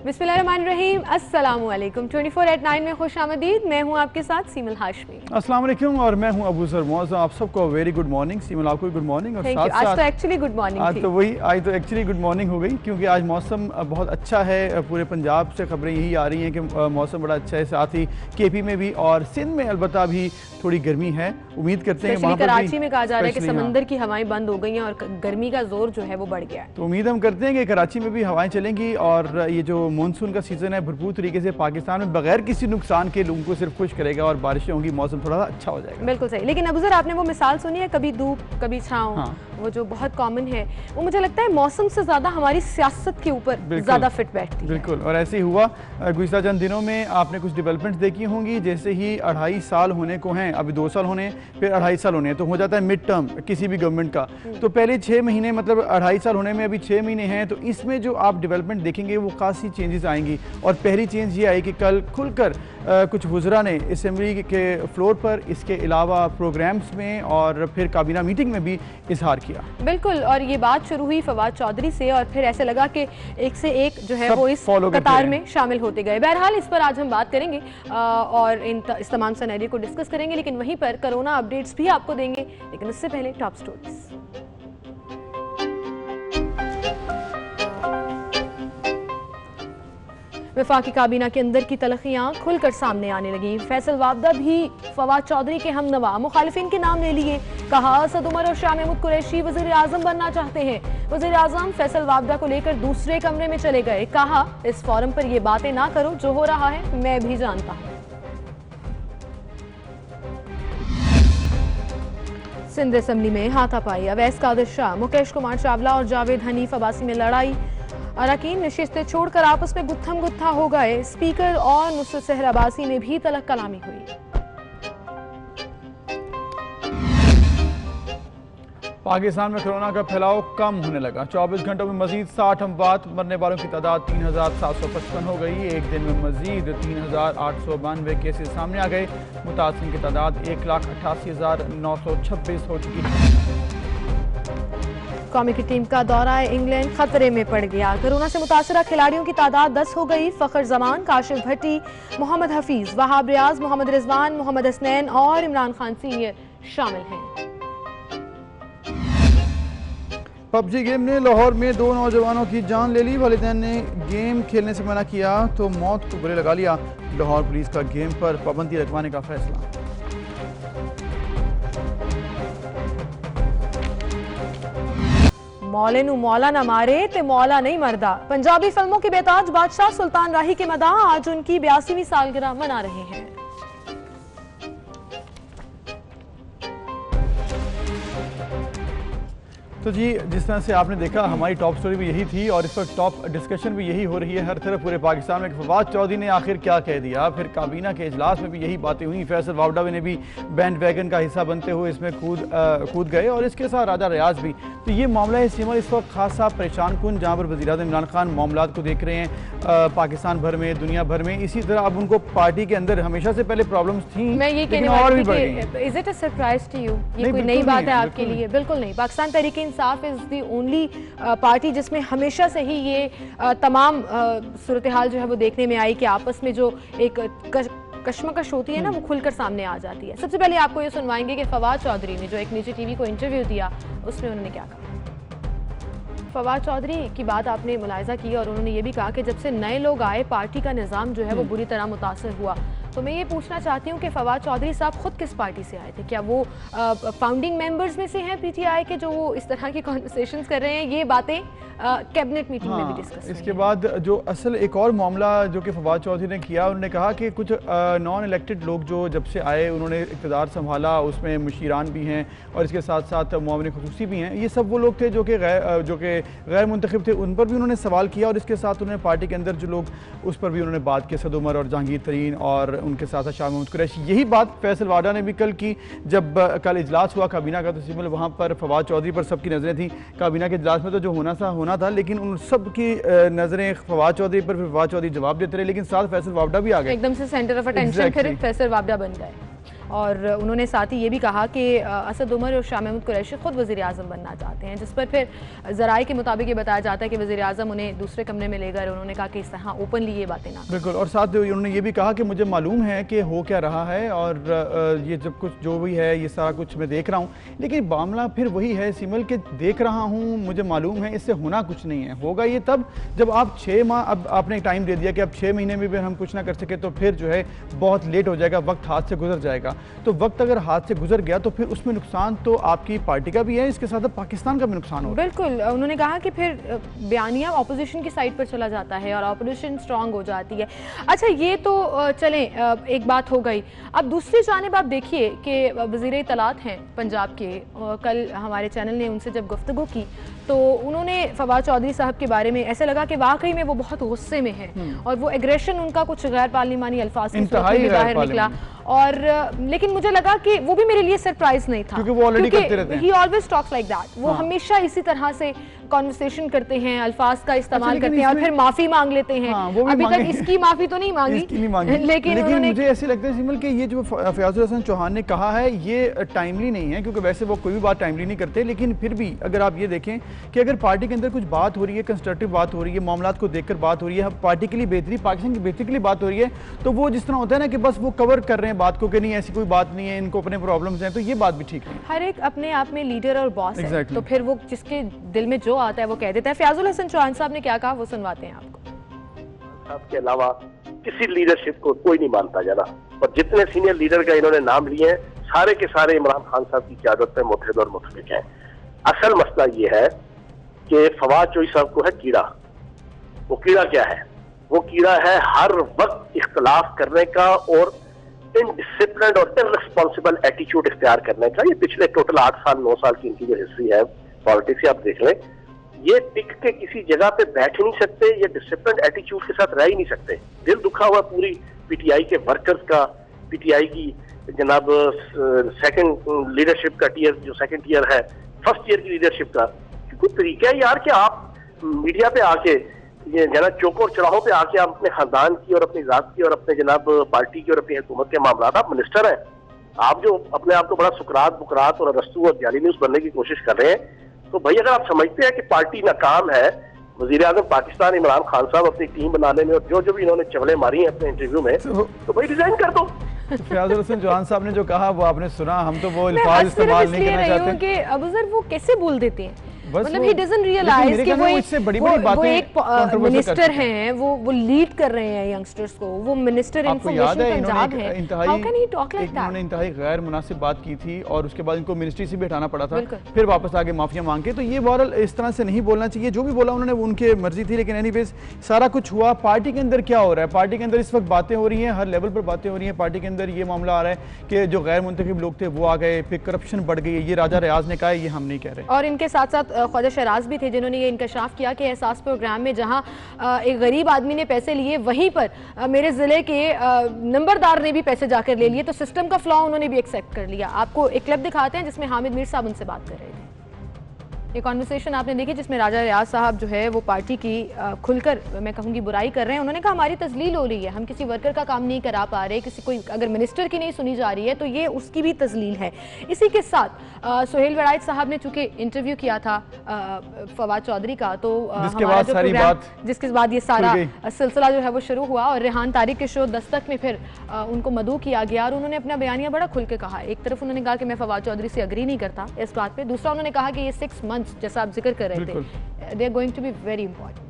बिस्मिल्लाहिर्रहमानिर्रहीम, अस्सलामुअलैकुम। 24/9 में खुशामदीद। मैं हूँ आपके साथ सीमल हाशमी। अस्सलाम वालेकुम और मैं हूँ अबू ज़र मौज़। आप सबको वेरी गुड मॉर्निंग। सीमल आपको गुड मॉर्निंग। और साथ आज तो एक्चुअली गुड मॉर्निंग आज तो एक्चुअली गुड मॉर्निंग हो गई क्योंकि आज मौसम बहुत अच्छा है। पूरे पंजाब से खबरें यही आ रही हैं कि मौसम बड़ा अच्छा है। साथ ही KP में भी और सिंध में अलबत्ता भी थोड़ी गर्मी है। उम्मीद करते हैं वहाँ पर कराची में कहा जा रहा है कि समंदर की हवाएं बंद हो गई हैं और गर्मी का जोर जो है वो बढ़ गया है। तो उम्मीद हम करते हैं कि कराची में भी हवाएं चलेंगी और ये जो मानसून का सीजन है भरपूर तरीके से पाकिस्तान में बगैर किसी नुकसान के लोगों को सिर्फ खुश करेगा और बारिशें होंगी, मौसम थोड़ा सा अच्छा हो जाएगा। बिल्कुल सही। लेकिन अबू ज़र, आपने वो मिसाल सुनी है, कभी धूप कभी छाँव? हाँ। वो जो बहुत कॉमन है, वो मुझे लगता है मौसम से ज्यादा हमारी सियासत के ऊपर ज्यादा फिट बैठती है। बिल्कुल, और ऐसे ही हुआ गुज़िश्ता चंद दिनों में। आपने कुछ डेवलपमेंट्स देखी होंगी, जैसे ही 2.5 साल होने को हैं, अभी 2 साल होने फिर 2.5 साल होने, तो हो जाता है मिड टर्म किसी भी गवर्नमेंट का। तो पहले 6 महीने मतलब 2.5 साल होने में अभी 6 महीने हैं, तो इसमें जो आप डेवलपमेंट देखेंगे वो खासी चेंजेस आएंगी। और पहली चेंज ये आई कि कल खुलकर कुछ वुज़रा ने असेंबली के फ्लोर पर, इसके अलावा प्रोग्राम्स में और फिर काबीना मीटिंग में भी इजहार किया। बिल्कुल, और ये बात शुरू हुई फवाद चौधरी से और फिर ऐसे लगा कि एक से एक जो है वो इस कतार में शामिल होते गए। बहरहाल इस पर आज हम बात करेंगे और इस तमाम सिनेरियो को डिस्कस करेंगे, लेकिन वहीं पर कोरोना अपडेट्स भी आपको देंगे। लेकिन उससे पहले टॉप स्टोरीज। वफाकी काबीना के अंदर की तलखियां खुलकर सामने आने लगी। फैसल वाबदा भी फवाद चौधरी के हमनवा, मुखालिफिन के नाम ले लिए। कहा असद उमर और शाह महमूद कुरैशी वज़ीर आज़म बनना चाहते हैं। वज़ीर आज़म फैसल वाबदा को लेकर दूसरे कमरे में चले गए। कहा इस फोरम पर ये बातें ना करो, जो हो रहा है मैं भी जानता हूँ। सिंध असेंबली में हाथापाई, अवैस कादिर शाह, मुकेश कुमार चावला और जावेद हनीफ अब्बासी में लड़ाई। अरकान नशिस्तें छोड़कर आपस में गुत्थम गुत्था हो गए। स्पीकर और नुसरत सहर अब्बासी में भी तलक कलामी हुई। पाकिस्तान में कोरोना का फैलाव कम होने लगा। 24 घंटों में मजीद 60 अमवात, मरने वालों की तादाद 3755 हो गई। एक दिन में मजीद 3892 केसेस सामने आ गए। मुतासिरीन की तादाद 1,88,926 हो चुकी है। कौमी की टीम का दौरा इंग्लैंड खतरे में पड़ गया। कोरोना से मुतासरा खिलाड़ियों की तादाद 10 हो गई। फखर जमान, काशिफ भट्टी, मोहम्मद हफीज, वहाब रियाज, मोहम्मद रिजवान, मोहम्मद हसनैन और इमरान खान सीनियर शामिल हैं। PUBG गेम ने लाहौर में 2 नौजवानों की जान ले ली। वालिदैन ने गेम खेलने से मना किया तो मौत को गले लगा लिया। लाहौर पुलिस का गेम पर पाबंदी लगवाने का फैसला। मौले नू मौला न मारे ते मौला नहीं मरदा। पंजाबी फिल्मों के बेताज बादशाह सुल्तान राही के मदा आज उनकी 82वीं सालगिरह मना रहे हैं। तो जी, जिस तरह से आपने देखा हमारी टॉप स्टोरी भी यही थी और इस वक्त टॉप डिस्कशन भी यही हो रही है हर तरफ पूरे पाकिस्तान में। फवाद चौधरी ने आखिर क्या कह दिया, फिर काबीना के इजलास में भी यही बातें हुई। फैसल वाबदा ने भी बैंड वैगन का हिस्सा बनते हुए इसमें कूद गए और इसके साथ राजा रियाज भी। तो ये मामला है सिमर इस वक्त खासा परेशान कुन, जहाँ पर वज़ीर-ए-आज़म इमरान खान मामलात को देख रहे हैं पाकिस्तान भर में, दुनिया भर में। इसी तरह अब उनको पार्टी के अंदर हमेशा से पहले प्रॉब्लम्स थी, मैं ये कहने वाली थी कि is it a surprise to you? ये कोई नई बात है आपके लिए? बिल्कुल नहीं। Pakistan Tehreek Insaf is the only party जिसमें हमेशा से ही ये तमाम सूरत हाल जो है वो देखने में आई कि आपस में जो एक कश्मकश होती है ना, वो खुलकर सामने आ जाती है। सबसे पहले आपको ये सुनवाएंगे कि फवाद चौधरी ने जो एक निजी टीवी को इंटरव्यू दिया, उसमें उन्होंने क्या कहा। फवाद चौधरी की बात आपने मुलाहिजा की और उन्होंने ये भी कहा कि जब से नए लोग आए पार्टी का निज़ाम जो है वो बुरी तरह मुतासर हुआ। तो मैं ये पूछना चाहती हूँ कि फवाद चौधरी साहब खुद किस पार्टी से आए थे? क्या वो फाउंडिंग मेंबर्स में से हैं PTI के, जो वो इस तरह की कॉन्वर्सेशंस कर रहे हैं? ये बातें कैबिनेट मीटिंग में भी डिस्कस। इसके बाद जो असल एक और मामला जो कि फवाद चौधरी ने किया, उन्होंने कहा कि कुछ नॉन इलेक्टेड लोग जो जब से आए उन्होंने इक़्तिदार संभाला, उसमें मुशीरान भी हैं और इसके साथ साथ मुआविन खुसूसी भी हैं। ये सब वो लोग थे जो कि गैर मुंतखब थे, उन पर भी उन्होंने सवाल किया और इसके साथ उन्होंने पार्टी के अंदर जो लोग, उस पर भी उन्होंने बात की। असद उमर और जहांगीर तरीन और उनके साथ साथ शाह महमूद कुरैशी। यही बात फैसल वाबदा ने भी कल की, जब कल इजलास हुआ काबीना का। तो सिमल वहाँ पर फवाद चौधरी पर सबकी नज़रें थी। काबीना के इजलास में तो जो होना था, लेकिन उन सब की नज़रें फवाद चौधरी पर। फिर फवाद चौधरी जवाब देते रहे, लेकिन साथ फैसल वाबदा भी आ गए, एकदम से सेंटर ऑफ अटेंशन फिर फैसल वाबदा बन गए। और उन्होंने साथ ही ये भी कहा कि असद उमर और शाह महमूद कुरैशी खुद वज़ीर आज़म बनना चाहते हैं, जिस पर फिर ज़राए के मुताबिक ये बताया जाता है कि वज़ीर आज़म उन्हें दूसरे कमरे में ले गए। उन्होंने कहा कि इस तरह ओपनली ये बातें ना। बिल्कुल, और साथ उन्होंने ये भी कहा कि मुझे मालूम है कि हो क्या रहा है और ये जब कुछ जो भी है ये सारा कुछ मैं देख रहा हूँ, लेकिन मामला फिर वही है सिमल के देख रहा हूँ, मुझे मालूम है इससे होना कुछ नहीं है। होगा ये तब जब आप 6 माह, अब आपने टाइम दे दिया कि अब 6 महीने में भी हम कुछ ना कर सके तो फिर जो है बहुत लेट हो जाएगा, वक्त हाथ से गुजर जाएगा। तो वक्त अगर हाथ से गुजर गया तो फिर उसमें नुकसान तो आपकी पार्टी का भी है, इसके साथ पाकिस्तान का भी नुकसान हो। बिल्कुल, उन्होंने कहा कि फिर बयानिया ऑपोजिशन की साइड पर चला जाता है और ऑपोजिशन स्ट्रांग हो जाती है। अच्छा, ये तो चलें, एक बात हो गई। अब दूसरी जानिब आप देखिए कि वज़ीर इत्तलात हैं पंजाब के, कल हमारे चैनल ने उनसे जब गुफ्तगू की तो उन्होंने फवाद चौधरी साहब के बारे में ऐसे लगा कि वाकई में वो बहुत गुस्से में हैं और वो एग्रेशन उनका कुछ गैर पार्लिमानी अल्फाज की सूरत में भी बाहर निकला। और लेकिन मुझे लगा कि वो भी मेरे लिए सरप्राइज नहीं था, क्योंकि वो ऑलरेडी करते रहते हैं। ही ऑलवेज टॉक्स लाइक दैट। वो हमेशा इसी तरह से कॉन्वर्सेशन करते हैं, अल्फाज का इस्तेमाल करते हैं और फिर माफी मांग लेते हैं। अभी तक इसकी माफी तो नहीं मांगी, लेकिन मुझे ऐसे लगता है सिमल कि ये जो फयाजुल हसन चौहान ने कहा है ये टाइमली नहीं है, क्योंकि वैसे वो कोई भी बात टाइमली नहीं करते। लेकिन फिर भी अगर आप ये देखें कि अगर पार्टी के अंदर कुछ बात हो रही है, कंस्ट्रक्टिव बात हो रही है, मामलात को देखकर बात हो रही है, पार्टी के लिए बेहतरी, पाकिस्तान की बेहतरी के लिए बात हो रही है, तो वो जिस तरह होता है ना कि बस वो कवर कर रहे हैं बात को कि नहीं ऐसी कोई बात नहीं है, इनको अपने प्रॉब्लम्स हैं, तो ये बात भी ठीक है। हर एक अपने आप में लीडर और बॉस है, तो फिर वो जिसके दिल में जो आता है वो कह देता है। फयाजुल हसन चौहान साहब ने क्या कहा वो सुनवाते हैं आपको। साहब के अलावा किसी लीडरशिप को कोई नहीं मानता ज़्यादा, और जितने सीनियर लीडर का इन्होंने नाम लिए हैं सारे के सारे इमरान खान साहब की क़यादत पे मुतहद और मुतफिक हैं। असल मसला ये है कि फवाद चौधरी साहब को है कीड़ा। वो कीड़ा क्या है? वो कीड़ा है हर वक्त इख्तलाफ करने का और इनडिसिप्लिन्ड और इररिस्पॉन्सिबल एटीट्यूड इख्तियार करने का। ये पिछले टोटल 8 साल 9 साल की इनकी जो हिस्ट्री है पॉलिटिक्स से आप देख लें, ये टिक के किसी जगह पे बैठ ही नहीं सकते, ये डिसिप्लिन्ड एटीट्यूड के साथ रह ही नहीं सकते। दिल दुखा हुआ पूरी पीटीआई के वर्कर्स का, पीटीआई की जनाब सेकंड लीडरशिप का टीयर, जो सेकंड टीयर है, फर्स्ट ईयर की लीडरशिप का। कुछ तरीका है यार कि आप मीडिया पे आके ये जनाब चौकों और चौराहों पे आके आप अपने खानदान की और अपनी जात की और अपने जनाब पार्टी की और अपनी हुकूमत के मामला, आप मिनिस्टर हैं, आप जो अपने आप को बड़ा सुकरात बुकरात और रस्तू और जाली न्यूज बनने की कोशिश कर रहे हैं, तो भाई अगर आप समझते हैं कि पार्टी नाकाम है, वज़ीर आज़म पाकिस्तान इमरान खान साहब अपनी टीम बनाने में और जो जो भी इन्होंने चवलें मारी हैं अपने इंटरव्यू में, तो भाई रिजाइन कर दो। फयाजुल हसन चौहान साहब ने जो कहा वो आपने सुना, हम तो वो अल्फाज इस्तेमाल नहीं करना चाहते कि अबूजर वो कैसे बोल देते हैं, मतलब ही डजंट रियलाइज कि वो एक मिनिस्टर हैं, वो लीड कर रहे हैं यंगस्टर्स को, वो मिनिस्टर इंफॉर्मेशन पंजाब है। How can he talk like that? उन्होंने इंतहाई गैर मुनासिब बात की थी और उसके बाद इनको मिनिस्ट्री से भी हटाना पड़ा था, फिर वापस आके माफिया मांग के। तो ये बहरहाल इस तरह से नहीं बोलना चाहिए। जो भी बोला उन्होंने वो उनकी मर्जी थी, लेकिन एनीवेज सारा कुछ हुआ। पार्टी के अंदर क्या हो रहा है? पार्टी के अंदर इस वक्त बातें हो रही हैं, हर लेवल पर बातें हो रही हैं। पार्टी के अंदर ये मामला आ रहा है कि जो गैर मुंतखब लोग थे वो आ गए, फिर करप्शन बढ़ गई है। ये राजा रियाज ने कहा है, ये हम नहीं कह रहे। और इनके साथ साथ ख्वाजा शहराज भी थे जिन्होंने ये इंकशाफ किया कि एहसास प्रोग्राम में जहां एक गरीब आदमी ने पैसे लिए, वहीं पर मेरे जिले के नंबरदार ने भी पैसे जाकर ले लिए, तो सिस्टम का फ्लॉ उन्होंने भी एक्सेप्ट कर लिया। आपको एक क्लिप दिखाते हैं जिसमें हामिद मीर साहब उनसे बात कर रहे थे। ये कॉन्वर्सेशन आपने देखी जिसमें राजा रियाज साहब जो है वो पार्टी की खुलकर मैं कहूँगी बुराई कर रहे हैं। उन्होंने कहा हमारी तजलील हो रही है, हम किसी वर्कर का काम नहीं करा पा रहे, किसी कोई अगर मिनिस्टर की नहीं सुनी जा रही है तो ये उसकी भी तजलील है। इसी के साथ सुहेल वड़ाइच साहब ने चूंकि इंटरव्यू किया था फवाद चौधरी का, तो हमारा जो प्रोग्राम जिसके बाद ये सारा सिलसिला जो है वो शुरू हुआ और रेहान तारिक के शो दस्तक में फिर उनको मदऊ किया गया और उन्होंने अपना बयानिया बड़ा खुल के कहा। एक तरफ उन्होंने कहा कि मैं फवाद चौधरी से अग्री नहीं करता इस बात पे, दूसरा उन्होंने कहा कि ये 6 मंथ्स जैसा आप जिक्र कर रहे थे, they are going to be very important।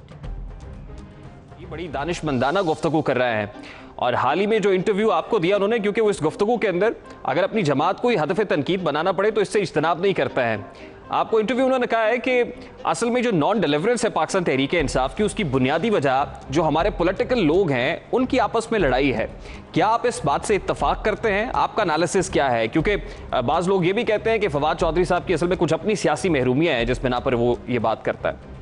ये बड़ी दानिशमंदाना गुफ्तगू कर रहा है और हाल ही में जो इंटरव्यू आपको दिया उन्होंने, क्योंकि वो इस गुफ्तगू के अंदर अगर अपनी जमात को ही हदफ तनकीद बनाना पड़े तो इससे इज्तनाब नहीं करता है। आपको इंटरव्यू उन्होंने कहा है कि असल में जो नॉन डिलीवरेंस है पाकिस्तान तहरीक इंसाफ की, उसकी बुनियादी वजह जो हमारे पॉलिटिकल लोग हैं उनकी आपस में लड़ाई है। क्या आप इस बात से इत्तफाक करते हैं? आपका एनालिसिस क्या है? क्योंकि बाज़ लोग ये भी कहते हैं कि फवाद चौधरी साहब की असल में कुछ अपनी सियासी महरूमियाँ हैं जिस बिना पर वो ये बात करता है।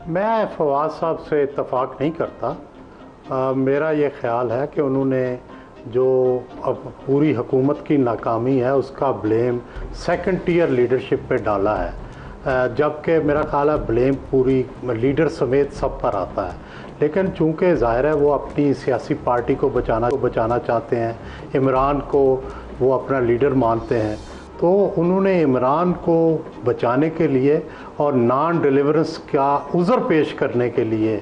मैं फवाद साहब से इत्तफाक नहीं करता। मेरा ये ख्याल है कि उन्होंने जो अब पूरी हुकूमत की नाकामी है उसका ब्लेम सेकंड टियर लीडरशिप पे डाला है, जबकि मेरा ख्याल है ब्लेम पूरी लीडर समेत सब पर आता है। लेकिन चूंकि ज़ाहिर है वो अपनी सियासी पार्टी को बचाना चाहते हैं, इमरान को वो अपना लीडर मानते हैं, तो उन्होंने इमरान को बचाने के लिए और नॉन डिलीवरेंस का उज़र पेश करने के लिए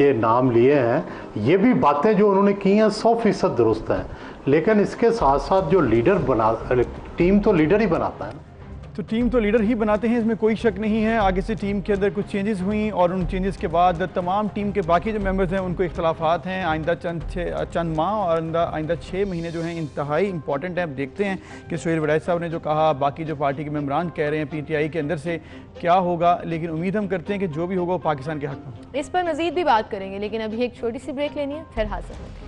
ये नाम लिए हैं। ये भी बातें जो उन्होंने की हैं 100% दुरुस्त हैं, लेकिन इसके साथ साथ जो टीम तो लीडर ही बनाता है। तो टीम तो लीडर ही बनाते हैं, इसमें कोई शक नहीं है। आगे से टीम के अंदर कुछ चेंजेस हुई और उन चेंजेस के बाद तमाम टीम के बाकी जो मेंबर्स हैं उनको इख्तलाफात हैं। आइंदा चंद माह और आइंदा 6 महीने जो हैं इंतहाई इंपॉर्टेंट हैं। अब देखते हैं कि सुहेल वड़ैच साहब ने जो कहा, बाकी जो पार्टी के मेंबरान कह रहे हैं PTI के अंदर से क्या होगा, लेकिन उम्मीद हम करते हैं कि जो भी होगा वो पाकिस्तान के हक में। इस पर मजीद भी बात करेंगे, लेकिन अभी एक छोटी सी ब्रेक लेनी है, फिर हाजिर होते हैं।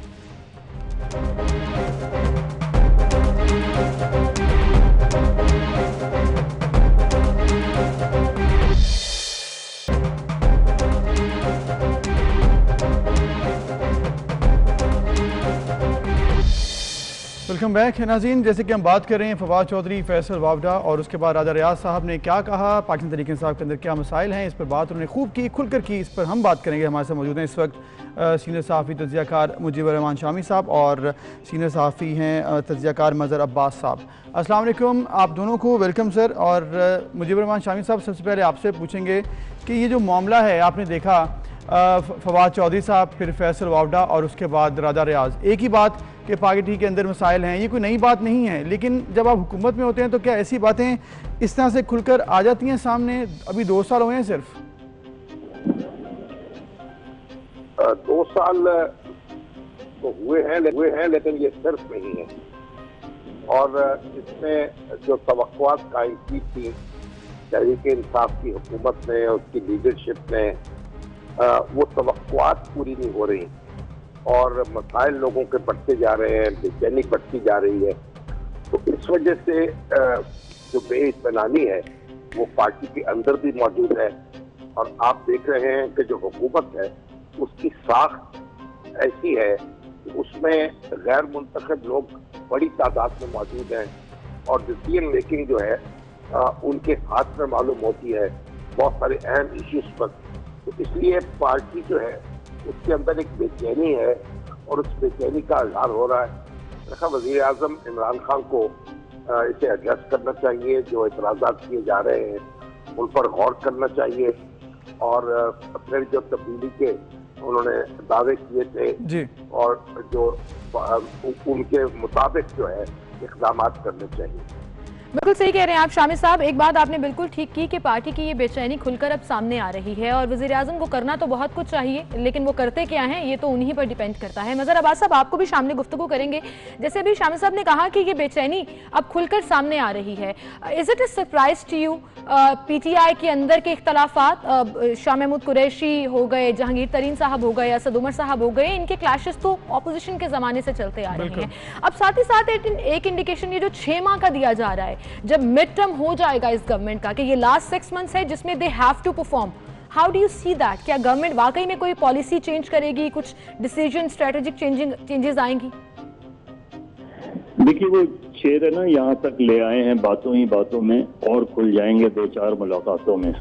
वेलकम बैक नाज़रीन। जैसे कि हम बात कर रहे हैं फवाद चौधरी, फैसल वावडा और उसके बाद राजा रियाज साहब ने क्या कहा, पाकिस्तान तहरीक इंसाफ के अंदर क्या मसाइल हैं, इस पर बात उन्होंने खूब की, खुलकर की। इस पर हम बात करेंगे। हमारे साथ मौजूद हैं इस वक्त सीनियर सहाफ़ी तज्ज़ियाकार मुजीबर रहमान शामी साहब और सीनियर सहाफ़ी हैं तज्ज़ियाकार मज़हर अब्बास साहब। अस्सलाम वालेकुम आप दोनों को, वेलकम सर। और मुजीबर रहमान शामी साहब, सबसे पहले आपसे पूछेंगे कि ये जो मामला है, आपने देखा फवाद चौधरी साहब, फिर फैसल वावडा और उसके बाद राजा रियाज, एक ही बात कि पार्टी के अंदर मसाइल हैं, ये कोई नई बात नहीं है। लेकिन जब आप हुकूमत में होते हैं तो क्या ऐसी बातें इस तरह से खुलकर आ जाती हैं सामने? अभी 2 साल हुए हैं सिर्फ। 2 साल तो हुए हैं लेकिन ये सिर्फ नहीं है। और इसमें जो तवक्कुआत कायम की थी तहरीक इंसाफ की हुकूमत ने, उसकी लीडरशिप ने, वो तवक्कुआत पूरी नहीं हो रही और मसाइल लोगों के बढ़ते जा रहे हैं, बेचैनी बढ़ती जा रही है। तो इस वजह से जो बेइत्मीनानी है वो पार्टी के अंदर भी मौजूद है। और आप देख रहे हैं कि जो हुकूमत है उसकी साख ऐसी है कि उसमें गैर मुंतखब लोग बड़ी तादाद में मौजूद हैं और डिसीजन मेकिंग जो है उनके हाथ में मालूम होती है बहुत सारे अहम इश्यूज पर। तो इसलिए पार्टी जो है उसके अंदर एक बेचैनी है और उस बेचैनी का इजहार हो रहा है। वज़ीर आज़म इमरान खान को इसे एड्रेस करना चाहिए। जो एतराज़ात किए जा रहे हैं उन पर गौर करना चाहिए और फिर जो तब्दीली के उन्होंने दावे किए थे जी, और जो उनके मुताबिक जो है इक़दाम करने चाहिए। बिल्कुल सही कह रहे हैं आप शामी साहब। एक बात आपने बिल्कुल ठीक की कि पार्टी की ये बेचैनी खुलकर अब सामने आ रही है और वज़ीर आज़म को करना तो बहुत कुछ चाहिए, लेकिन वो करते क्या हैं ये तो उन्हीं पर डिपेंड करता है। मज़हर अब्बास साहब, आपको भी शामिल गुफ्तगू करेंगे। जैसे अभी शामी साहब ने कहा कि ये बेचैनी अब खुलकर सामने आ रही है, is it a surprise to you PTI के अंदर के इख्तलाफात, शाह महमूद कुरैशी हो गए, जहांगीर तरीन साहब हो गए, असद उमर साहब हो गए, इनके क्लैशेस तो ऑपोजिशन के ज़माने से चलते आ रहे हैं। अब साथ ही साथ एक इंडिकेशन ये जो 6 माह का दिया जा रहा है, जब मिड टर्म हो जाएगा इस गवर्नमेंट का, कि ये लास्ट 6 मंथ्स है जिसमें they have to perform, how do you see that? क्या गवर्नमेंट वाकई में कोई पॉलिसी चेंज करेगी, कुछ डिसीजन स्ट्रेटेजिक चेंजेस आएंगी? देखिए, वो शेर है ना, यहाँ तक ले आए हैं बातों ही बातों में और खुल जाएंगे 2-4 मुलाकातों में।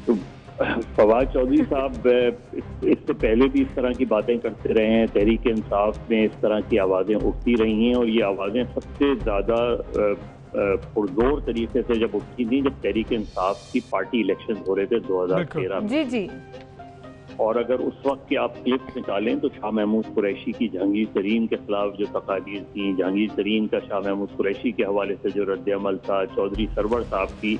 तो फवाद चौधरी साहब इससे पहले भी इस तरह की बातें करते रहे हैं। तहरीक इंसाफ में इस तरह की आवाज़ें उठती रही हैं और ये आवाज़ें सबसे ज़्यादा पुरजोर तरीके से जब उठती थी जब तहरीक इंसाफ की पार्टी इलेक्शन हो रहे थे 2013 में। जी। और अगर उस वक्त की आप क्लिप्स निकालें तो शाह महमूद कुरैशी की जहांगीर तरीन के खिलाफ जो तकारीर थी, जहांगीर तरीन का शाह महमूद कुरैशी के हवाले से जो रद्द अमल था, चौधरी सरवर साहब की,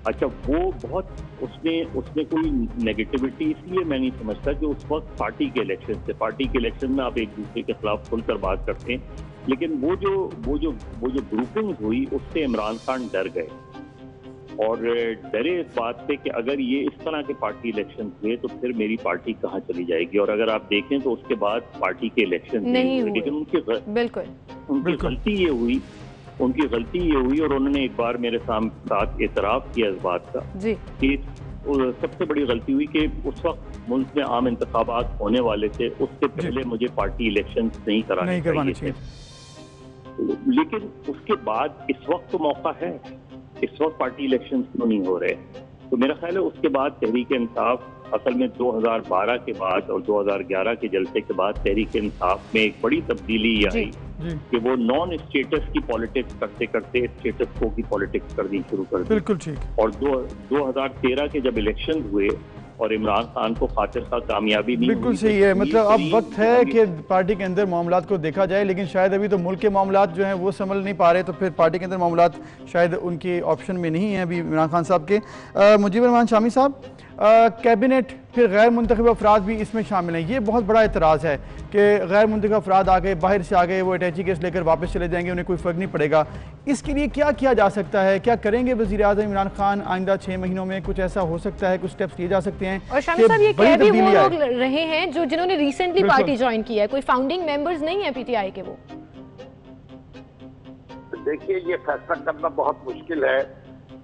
अच्छा वो बहुत उसमें कोई नेगेटिविटी इसलिए मैं नहीं समझता कि उस वक्त पार्टी के इलेक्शन में आप एक दूसरे के खिलाफ खुलकर बात करते हैं, लेकिन वो जो ग्रुपिंग हुई उससे इमरान खान डर गए और डरे इस बात से कि अगर ये इस तरह के पार्टी इलेक्शन हुए तो फिर मेरी पार्टी कहाँ चली जाएगी। और अगर आप देखें तो उसके बाद पार्टी के इलेक्शन नहीं हुए, लेकिन उनकी गलती ये हुई और उन्होंने एक बार मेरे साथ एतराफ़ किया इस बात का कि सबसे बड़ी गलती हुई कि उस वक्त मुल्क में आम इंतखाबात होने वाले थे, उससे पहले मुझे पार्टी इलेक्शन नहीं करवाने चाहिए। लेकिन उसके बाद इस वक्त तो मौका है, इस वक्त पार्टी इलेक्शन क्यों नहीं हो रहे? तो मेरा ख्याल है उसके बाद तहरीक इंसाफ असल में 2012 के बाद और 2011 के जलसे के बाद तहरीक इंसाफ में एक बड़ी तब्दीली ये आई कि वो नॉन स्टेटस की पॉलिटिक्स करते करते स्टेटस को की पॉलिटिक्स करनी शुरू कर दी। बिल्कुल ठीक। और 2013 के जब इलेक्शन हुए और इमरान खान को खातिर खा कामयाबी नहीं, बिल्कुल सही है। मतलब अब वक्त है कि पार्टी के अंदर मामलात को देखा जाए, लेकिन शायद अभी तो मुल्क के मामलात जो हैं वो संभल नहीं पा रहे, तो फिर पार्टी के अंदर मामलात शायद उनके ऑप्शन में नहीं है अभी इमरान खान साहब के। मुजीब रहमान शामी साहब, कैबिनेट फिर गैर मुंतखब अफराद भी इसमें शामिल हैं, ये बहुत बड़ा एतराज़ है कि गैर मुंतखब अफराद आ गए, बाहर से आ गए, वो अटैची केस लेकर वापस चले जाएंगे, उन्हें कोई फ़र्क नहीं पड़ेगा। इसके लिए क्या किया जा सकता है? क्या करेंगे वज़ीर आज़म इमरान खान आइंदा 6 महीनों में? कुछ ऐसा हो सकता है, कुछ स्टेप्स लिए जा सकते हैं? और शामी साहब, ये कह भी वो लोग रहे हैं जो जिन्होंने रिसेंटली पार्टी ज्वाइन किया है, कोई फाउंडिंग मेंबर्स नहीं है पीटीआई के। वो देखिए, ये फैसला करना बहुत मुश्किल है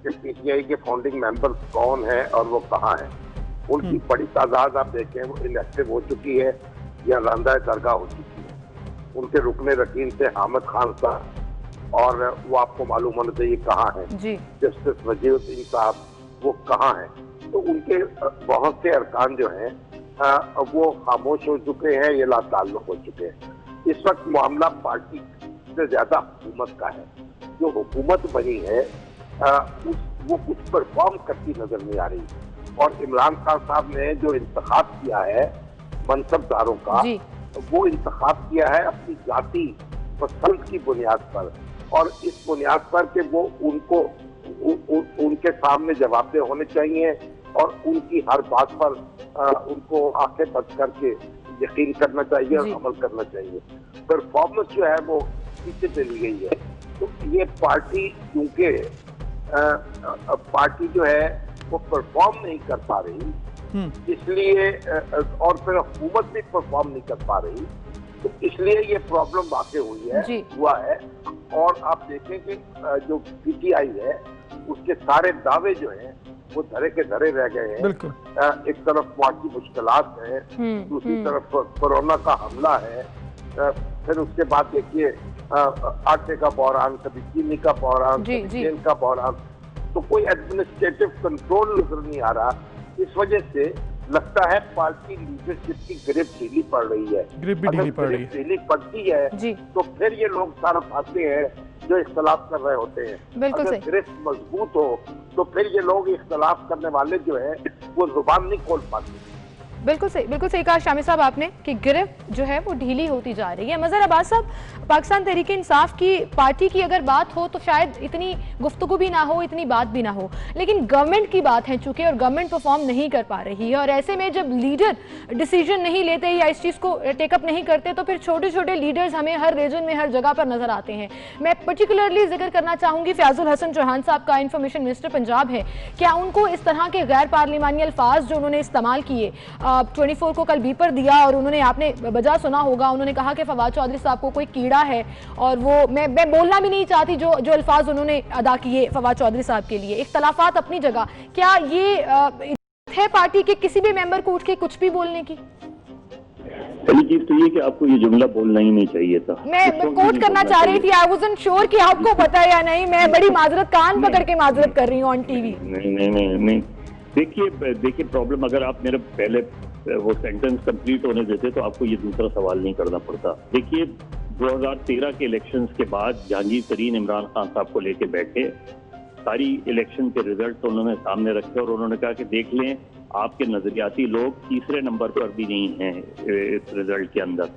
कि पीटीआई के फाउंडिंग मेंबर्स कौन है और वो कहाँ है। उनकी बड़ी तादाद आप देखें वो इलेक्टिव हो चुकी है या रांदा दरगाह हो चुकी है। उनके रुकने रकीन थे हामिद खान साहब, और वो आपको मालूम होना चाहिए कहाँ है। जस्टिस वजीरुद्दीन साहब वो कहाँ है। तो उनके बहुत से अरकान जो हैं वो खामोश हो चुके हैं, ये लाताल्लुक हो चुके हैं। इस वक्त मामला पार्टी से ज्यादा हुकूमत का है। जो हुकूमत बनी है वो कुछ परफॉर्म करती नजर नहीं आ रही। और इमरान खान साहब ने जो इंतखाब किया है मनसबदारों का, वो इंतखाब किया है अपनी जाति पसंद की बुनियाद पर, और इस बुनियाद पर कि वो उनको उनके सामने जवाबदेह होने चाहिए और उनकी हर बात पर उनको आंखें बंद करके यकीन करना चाहिए और अमल करना चाहिए। परफॉर्मेंस जो है वो पीछे चली गई है। तो ये पार्टी क्योंकि पार्टी जो है वो परफॉर्म नहीं कर पा रही, इसलिए और फिर हुकूमत भी परफॉर्म नहीं कर पा रही, तो इसलिए ये प्रॉब्लम वाक़ई हुआ है। और आप देखें कि जो पीटीआई है उसके सारे दावे जो हैं वो धरे के धरे रह गए हैं। एक तरफ वहाँ की मुश्किलात है, दूसरी तरफ कोरोना का हमला है, फिर उसके बाद देखिए आटे का बहरान, कभी चीनी का बहरान, कभी तेल का बहरान। तो कोई एडमिनिस्ट्रेटिव कंट्रोल नजर नहीं आ रहा। इस वजह से लगता है पार्टी लीडरशिप की ग्रिप ढीली पड़ रही है। अगर ढीली पड़ती है तो फिर ये लोग तरफ आते हैं जो इख्तलाफ कर रहे होते हैं। अगर ग्रिप मजबूत हो तो फिर ये लोग इख्तलाफ करने वाले जो है वो जुबान नहीं खोल पाते। बिल्कुल सही कहा शामी साहब आपने कि गिरफ्त जो है वो ढीली होती जा रही है। मज़हर अब्बास साहब, पाकिस्तान तहरीक इंसाफ की पार्टी की अगर बात हो तो शायद इतनी गुफ्तगू भी ना हो, इतनी बात भी ना हो, लेकिन गवर्नमेंट की बात है चूंकि, और गवर्नमेंट परफॉर्म नहीं कर पा रही है, और ऐसे में जब लीडर डिसीजन नहीं लेते या इस चीज़ को टेकअप नहीं करते तो फिर छोटे छोटे लीडर्स हमें हर रीजन में हर जगह पर नजर आते हैं। मैं पर्टिकुलरली जिक्र करना चाहूँगी फयाजुल हसन चौहान साहब का, इंफॉर्मेशन मिनिस्टर पंजाब है। क्या उनको इस तरह के गैर पार्लिमानी अल्फाज जो उन्होंने इस्तेमाल किए, 24 को कल बीपर दिया और उन्होंने, आपने बजा सुना होगा, उन्होंने कहा कि फवाद चौधरी साहब को कोई कीड़ा है, और वो मैं बोलना भी नहीं चाहती जो अल्फाज उन्होंने अदा किए फवाद चौधरी साहब के लिए। इख्तलाफात अपनी जगह, क्या ये है पार्टी के किसी भी मेंबर को उठ के कुछ भी बोलने की? पहली चीज तो ये कि आपको ये जुमला बोलना ही नहीं चाहिए था। मैं कोट करना चाह रही थी, आई वाज़न्ट श्योर कि आपको पता है या नहीं। मैं बड़ी माजरत, कान पकड़ के माजरत कर रही हूँ ऑन टीवी। नहीं, देखिए प्रॉब्लम, अगर आप मेरे पहले वो सेंटेंस कंप्लीट होने देते तो आपको ये दूसरा सवाल नहीं करना पड़ता। देखिए 2013 के इलेक्शंस के बाद जहांगीर तरीन इमरान खान साहब को लेके बैठे, सारी इलेक्शन के रिजल्ट उन्होंने सामने रखे और उन्होंने कहा कि देख लें आपके नजरियाती लोग तीसरे नंबर पर भी नहीं हैं इस रिजल्ट के अंदर।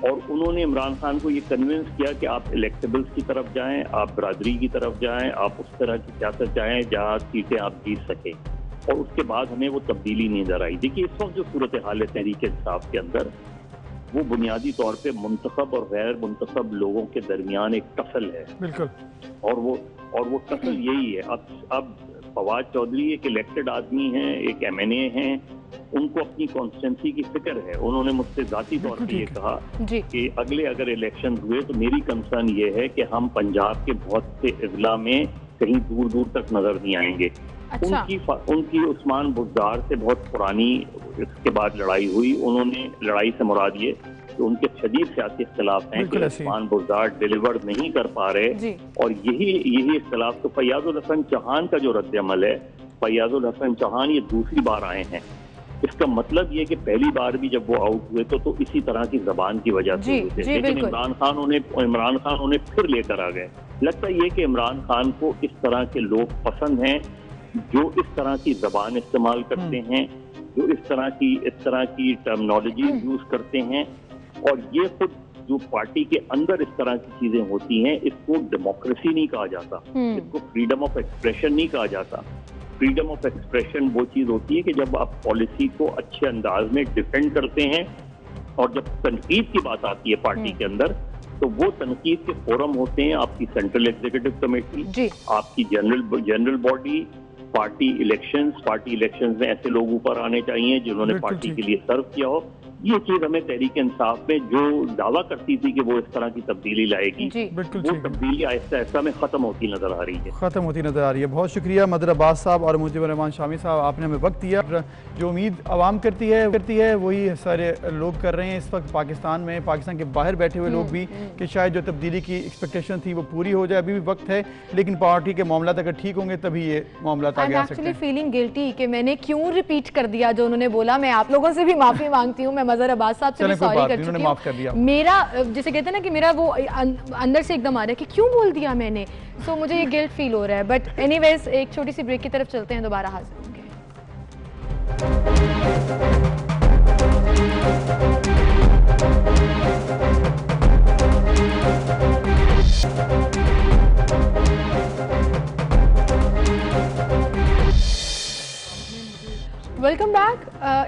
और उन्होंने इमरान खान को ये कन्विंस किया कि आप इलेक्टेबल्स की तरफ जाएं, आप बरादरी की तरफ जाएं, आप उस तरह की सियासत चाहें जहाँ सीटें आप जीत सकें। और उसके बाद हमें वो तब्दीली नहीं नजर आई। देखिए इस वक्त जो सूरत हाल है तहरीक इंसाफ के अंदर, वो बुनियादी तौर पे मुंतखब और गैर मुंतखब लोगों के दरमियान एक टसल है। बिल्कुल। और वो टसल यही है। अब फवाद चौधरी एक इलेक्टेड आदमी हैं, एक MNA हैं, उनको अपनी कॉन्स्टिट्यूंसी की फिक्र है। उन्होंने मुझसे जाती तौर पर ये कहा कि अगले अगर इलेक्शन हुए तो मेरी कंसर्न ये है कि हम पंजाब के बहुत से अजला में कहीं दूर दूर तक नजर नहीं आएंगे। अच्छा। उनकी उस्मान बुज़दार से बहुत पुरानी इसके बाद लड़ाई हुई। उन्होंने लड़ाई से मुराद ये कि उनके शदीद सियासी इख्तिलाफ हैं कि उस्मान बुज़दार डिलीवर नहीं कर पा रहे, और यही इख्तिलाफ। तो फयाजुल हसन चौहान का जो रद्द अमल है, फयाजुल हसन चौहान ये दूसरी बार आए हैं इसका मतलब ये कि पहली बार भी जब वो आउट हुए तो इसी तरह की जबान की वजह से हुए थे, लेकिन इमरान खान उन्हें फिर लेकर आ गए। लगता ये कि इमरान खान को इस तरह के लोग पसंद हैं जो इस तरह की जबान इस्तेमाल करते हैं, जो इस तरह की टर्मिनोलॉजी यूज करते हैं, और ये खुद जो पार्टी के अंदर इस तरह की चीजें होती हैं, इसको डेमोक्रेसी नहीं कहा जाता, इसको फ्रीडम ऑफ एक्सप्रेशन नहीं कहा जाता। फ्रीडम ऑफ एक्सप्रेशन वो चीज होती है कि जब आप पॉलिसी को अच्छे अंदाज में डिफेंड करते हैं, और जब तनकीद की बात आती है पार्टी के अंदर, तो वो तनकीद के फोरम होते हैं आपकी सेंट्रल एग्जीक्यूटिव कमेटी, आपकी जनरल बॉडी, पार्टी इलेक्शंस में ऐसे लोग ऊपर आने चाहिए जिन्होंने पार्टी के लिए सर्व किया हो। ये चीज हमें तहरीक इंसाफ में जो दावा करती थी कि वो इस तरह की तब्दीली लाएगी, वो तब्दीली आहिस्ता आहिस्ता में खत्म होती नजर आ रही है। बहुत शुक्रिया मदर अब्बास साहब और मुजीबर रहमान शामी साहब, आपने हमें वक्त दिया। जो उम्मीद आवाम करती है वही सारे लोग कर रहे हैं इस वक्त पाकिस्तान में, पाकिस्तान के बाहर बैठे हुए लोग भी, कि शायद जो तब्दीली की एक्सपेक्टेशन थी वो पूरी हो जाए। अभी भी वक्त है, लेकिन पार्टी के मामला अगर ठीक होंगे तभी ये मामला आगे आ सकते हैं। फीलिंग गिल्टी कि मैंने क्यों रिपीट कर दिया जो उन्होंने बोला। मैं आप लोगों से भी माफी मांगती हूँ, मैं मज़हर अब्बास साहब से भी सॉरी कर चुकी हूँ। मेरा जैसे कहते हैं ना कि मेरा वो अंदर से एकदम आ रहा है कि क्यों बोल दिया मैंने, तो मुझे ये गिल्ट फील हो रहा है। बट एनीवेज एक छोटी सी ब्रेक की तरफ चलते हैं, दोबारा हाजिर होंगे। Welcome back.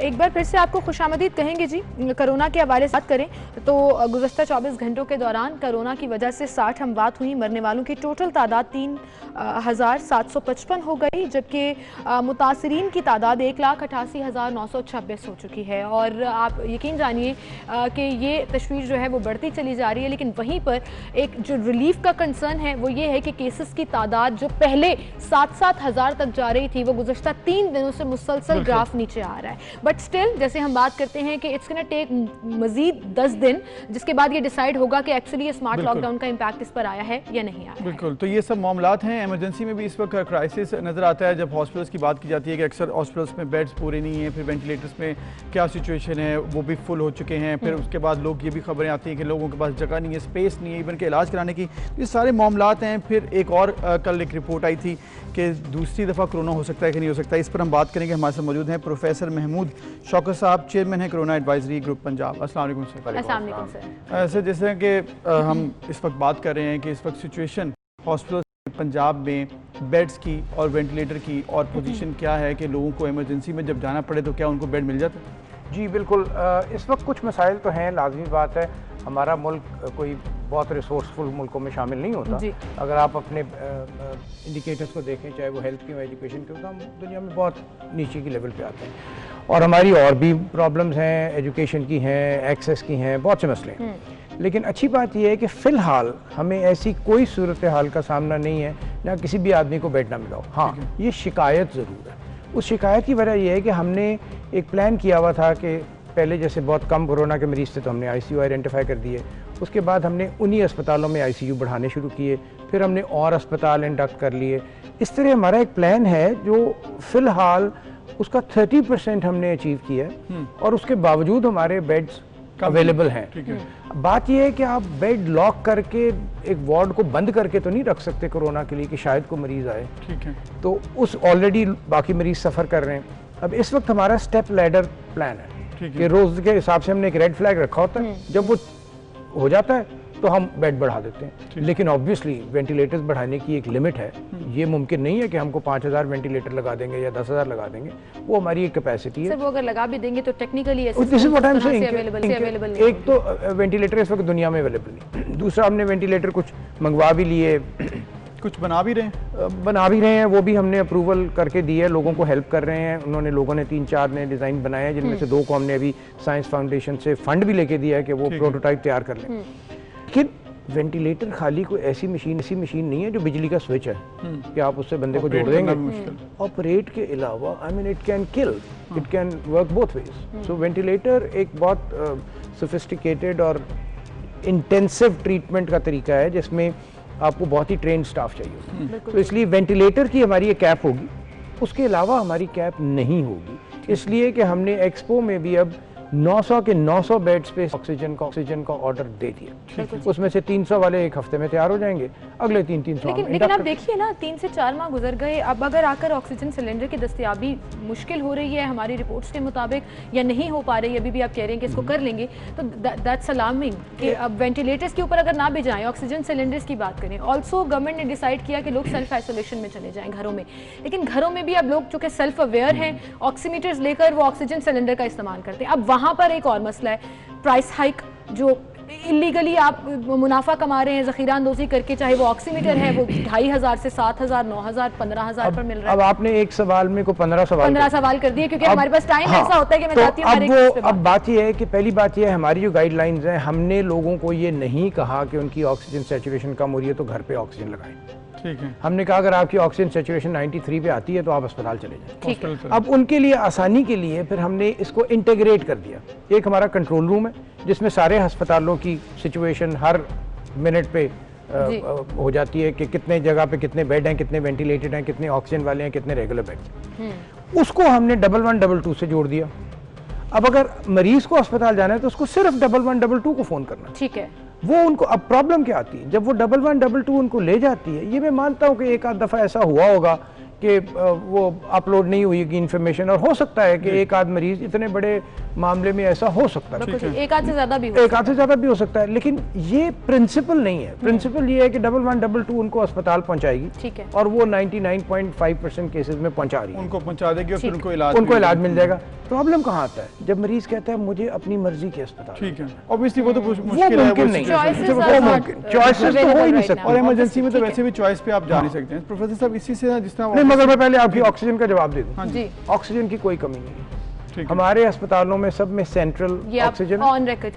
एक बार फिर से आपको खुशामदीद कहेंगे जी। कोरोना के हवाले से बात करें तो गुज़श्ता 24 घंटों के दौरान कोरोना की वजह से 60 अमवात हुई। मरने वालों की टोटल तादाद 3,755 हो गई, जबकि मुतासरीन की तादाद 1,88,926 हो चुकी है। और आप यकीन जानिए कि ये तशवीश जो है वो बढ़ती चली जा रही है। लेकिन वहीं पर एक जो रिलीफ का कंसर्न है वो ये है कि केसेस की तादाद जो पहले 7-7 हज़ार तक जा रही थी, वो गुज़श्ता 3 दिनों से मुसलसल ग्राफ नीचे आ रहा है। बट स्टिल जैसे हम बात करते हैं कि इट्स गोना टेक मजीद 10 दिन, जिसके बाद ये डिसाइड होगा कि एक्चुअली ये स्मार्ट लॉकडाउन का इंपैक्ट इस पर आया है या नहीं आया। बिल्कुल, तो ये सब मामलात हैं। इमरजेंसी में भी इस वक्त क्राइसिस नजर आता है। जब हॉस्पिटल्स की बात की जाती है कि अक्सर हॉस्पिटल्स में बेड्स पूरे नहीं हैं, फिर वेंटिलेटर्स में क्या सिचुएशन है, वो भी फुल हो चुके हैं। फिर उसके बाद लोग ये भी खबरें आती हैं कि लोगों के पास जगह नहीं है, स्पेस नहीं है इवन के इलाज कराने की। ये सारे मामलात हैं। फिर एक और कल एक रिपोर्ट आई थी कि दूसरी दफ़ा कोरोना हो सकता है कि नहीं हो सकता। इस पर हम बात करेंगे। हमारे साथ मौजूद हैं प्रोफेसर महमूद शौकत साहब, चेयरमैन है कोरोना एडवाइजरी ग्रुप पंजाब। अस्सलाम वालेकुम सर। सर, जैसे कि हम इस वक्त बात कर रहे हैं कि इस वक्त सिचुएशन हॉस्पिटल पंजाब में बेड्स की और वेंटिलेटर की और पोजीशन क्या है कि लोगों को इमरजेंसी में जब जाना पड़े तो क्या उनको बेड मिल जाता है? जी बिल्कुल। इस वक्त कुछ मसाइल तो हैं, लाजमी बात है। हमारा मुल्क कोई बहुत रिसोर्सफुल मुल्कों में शामिल नहीं होता। अगर आप अपने इंडिकेटर्स को देखें, चाहे वो हेल्थ की हो, एजुकेशन की हो, तो हम दुनिया में बहुत नीचे की लेवल पे आते हैं। और हमारी और भी प्रॉब्लम्स हैं, एजुकेशन की हैं, एक्सेस की हैं, बहुत से मसले हैं। लेकिन अच्छी बात यह है कि फ़िलहाल हमें ऐसी कोई सूरत हाल का सामना नहीं है जहाँ किसी भी आदमी को बेड ना मिला हो। हाँ, ये शिकायत ज़रूर है। उस शिकायत की वजह यह है कि हमने एक प्लान किया हुआ था कि पहले जैसे बहुत कम कोरोना के मरीज़ थे तो हमने ICU आइडेंटिफाई कर दिए। उसके बाद हमने उन्हीं अस्पतालों में ICU बढ़ाने शुरू किए, फिर हमने और अस्पताल इंडक्ट कर लिए। इस तरह हमारा एक प्लान है जो फ़िलहाल उसका 30% हमने अचीव किया है, और उसके बावजूद हमारे बेड्स अवेलेबल हैं। बात यह है कि आप बेड लॉक करके एक वार्ड को बंद करके तो नहीं रख सकते कोरोना के लिए कि शायद कोई मरीज आए। ठीक है, तो उस ऑलरेडी बाकी मरीज सफ़र कर रहे हैं। अब इस वक्त हमारा स्टेप लैडर प्लान है कि रोज के हिसाब से हमने एक रेड फ्लैग रखा होता है, जब वो हो जाता है तो हम बेड बढ़ा देते हैं। लेकिन ऑब्वियसली वेंटिलेटर्स बढ़ाने की एक लिमिट है। ये मुमकिन नहीं है कि हमको 5,000 वेंटिलेटर लगा देंगे या 10,000 लगा देंगे, वो हमारी एक कैपेसिटी है। वो अगर लगा भी देंगे तो टेक्निकली एक तो वेंटिलेटर इस वक्त दुनिया में अवेलेबल नहीं, दूसरा हमने वेंटिलेटर कुछ मंगवा भी लिए, कुछ बना भी रहे हैं, वो भी हमने अप्रूवल करके दिए, लोगों को हेल्प कर रहे हैं। उन्होंने लोगों ने 3-4 नए डिज़ाइन बनाए हैं, जिनमें से 2 को हमने अभी साइंस फाउंडेशन से फंड भी लेके दिया है कि वो प्रोटोटाइप तैयार कर लें। लेकिन वेंटिलेटर खाली कोई ऐसी मशीन नहीं है जो बिजली का स्विच है कि आप उससे बंदे को जोड़ देंगे। ऑपरेट के अलावा I mean it can kill, it can work both ways. So ventilator एक बहुत सोफिस्टिकेटेड और इंटेंसिव ट्रीटमेंट का तरीका है जिसमें आपको बहुत ही ट्रेन स्टाफ चाहिए। तो इसलिए वेंटिलेटर की हमारी एक कैप होगी, उसके अलावा हमारी कैप नहीं होगी। इसलिए कि हमने एक्सपो में भी अब 900 के 900 बेड्स पे ऑक्सीजन का ऑर्डर दे दिया। उसमें से 300 वाले एक हफ्ते में तैयार हो जाएंगे, अगले 300 लेकिन आप देखिए ना, 3 से 4 माह गुजर गए, अब अगर आकर ऑक्सीजन सिलेंडर की दस्तयाबी मुश्किल हो रही है हमारी रिपोर्ट्स के मुताबिक, या नहीं हो पा रही, अभी भी आप कह रहे हैं कि इसको कर लेंगे, तो दैट्स अलार्मिंग कि अब वेंटिलेटर्स के ऊपर अगर ना भी जाएं, ऑक्सीजन सिलेंडर्स की बात करें। ऑल्सो गवर्नमेंट ने डिसाइड किया कि लोग सेल्फ आइसोलेशन में चले जाएं घरों में, लेकिन घरों में भी अब लोग चूंकि सेल्फ अवेयर हैं, ऑक्सीमीटर्स लेकर वो ऑक्सीजन सिलेंडर का इस्तेमाल करते हैं। अब वहां पर एक और मसला है, प्राइस हाइक, जो इलीगली आप मुनाफा कमा रहे हैं जखीरा अंदोजी करके, चाहे वो ऑक्सीमीटर है वो 2500 से 7000, 9000, 15000 पर मिल रहा है। अब आपने एक सवाल में को 15 सवाल कर दिए, क्योंकि हमारे पास टाइम ऐसा होता है कि मैं चाहती हूं। अब बात यह है कि पहली बात यह है, हमारी जो गाइडलाइंस हैं, हमने लोगों को ये नहीं कहा कि उनकी ऑक्सीजन सैचुरेशन कम हो रही है तो घर पे ऑक्सीजन लगाएं। ठीक है। हमने कहा अगर आपकी ऑक्सीजन सैचुरेशन 93 पे आती है तो आप अस्पताल चले जाएं। अब उनके लिए आसानी के लिए फिर हमने इसको इंटीग्रेट कर दिया। एक हमारा कंट्रोल रूम है जिसमें सारे अस्पतालों की सिचुएशन हर मिनट पे हो जाती है कि कितने जगह पे कितने बेड हैं, कितने वेंटिलेटेड हैं, कितने ऑक्सीजन वाले हैं, कितने रेगुलर बेड। उसको हमने 1122 से जोड़ दिया। अब अगर मरीज को अस्पताल जाना है तो उसको सिर्फ 1122 को फोन करना। ठीक है। वो उनको अब प्रॉब्लम क्या आती है, जब वो 1122 उनको ले जाती है, ये मैं मानता हूँ कि एक आध दफ़ा ऐसा हुआ होगा कि वो अपलोड नहीं हुई कि इन्फॉर्मेशन, और हो सकता है कि एक आध मरीज, इतने बड़े मामले में ऐसा हो सकता है, एक आध से ज़्यादा भी हो सकता है, लेकिन ये प्रिंसिपल नहीं है। प्रिंसिपल ये है कि 1122 उनको अस्पताल पहुंचाएगी, ठीक है, और वो 99.5% केसेस में पहुंचा रही है, उनको पहुंचा देगी और फिर उनको इलाज मिल जाएगा। प्रॉब्लम कहाँ आता है, जब मरीज कहता है मुझे अपनी मर्जी के अस्पताल, ठीक है, ऑब्वियसली वो तो मुश्किल है, चॉइसेस तो हो ही नहीं सकते, और इमरजेंसी में तो वैसे भी चॉइस पे आप जा नहीं सकते हैं। प्रोफेसर साहब, इसी से जिस तरह, मगर मैं पहले आपकी ऑक्सीजन का जवाब दे दूं। ऑक्सीजन की कोई कमी नहीं है हमारे अस्पतालों में, सब में सेंट्रल ऑक्सीजन,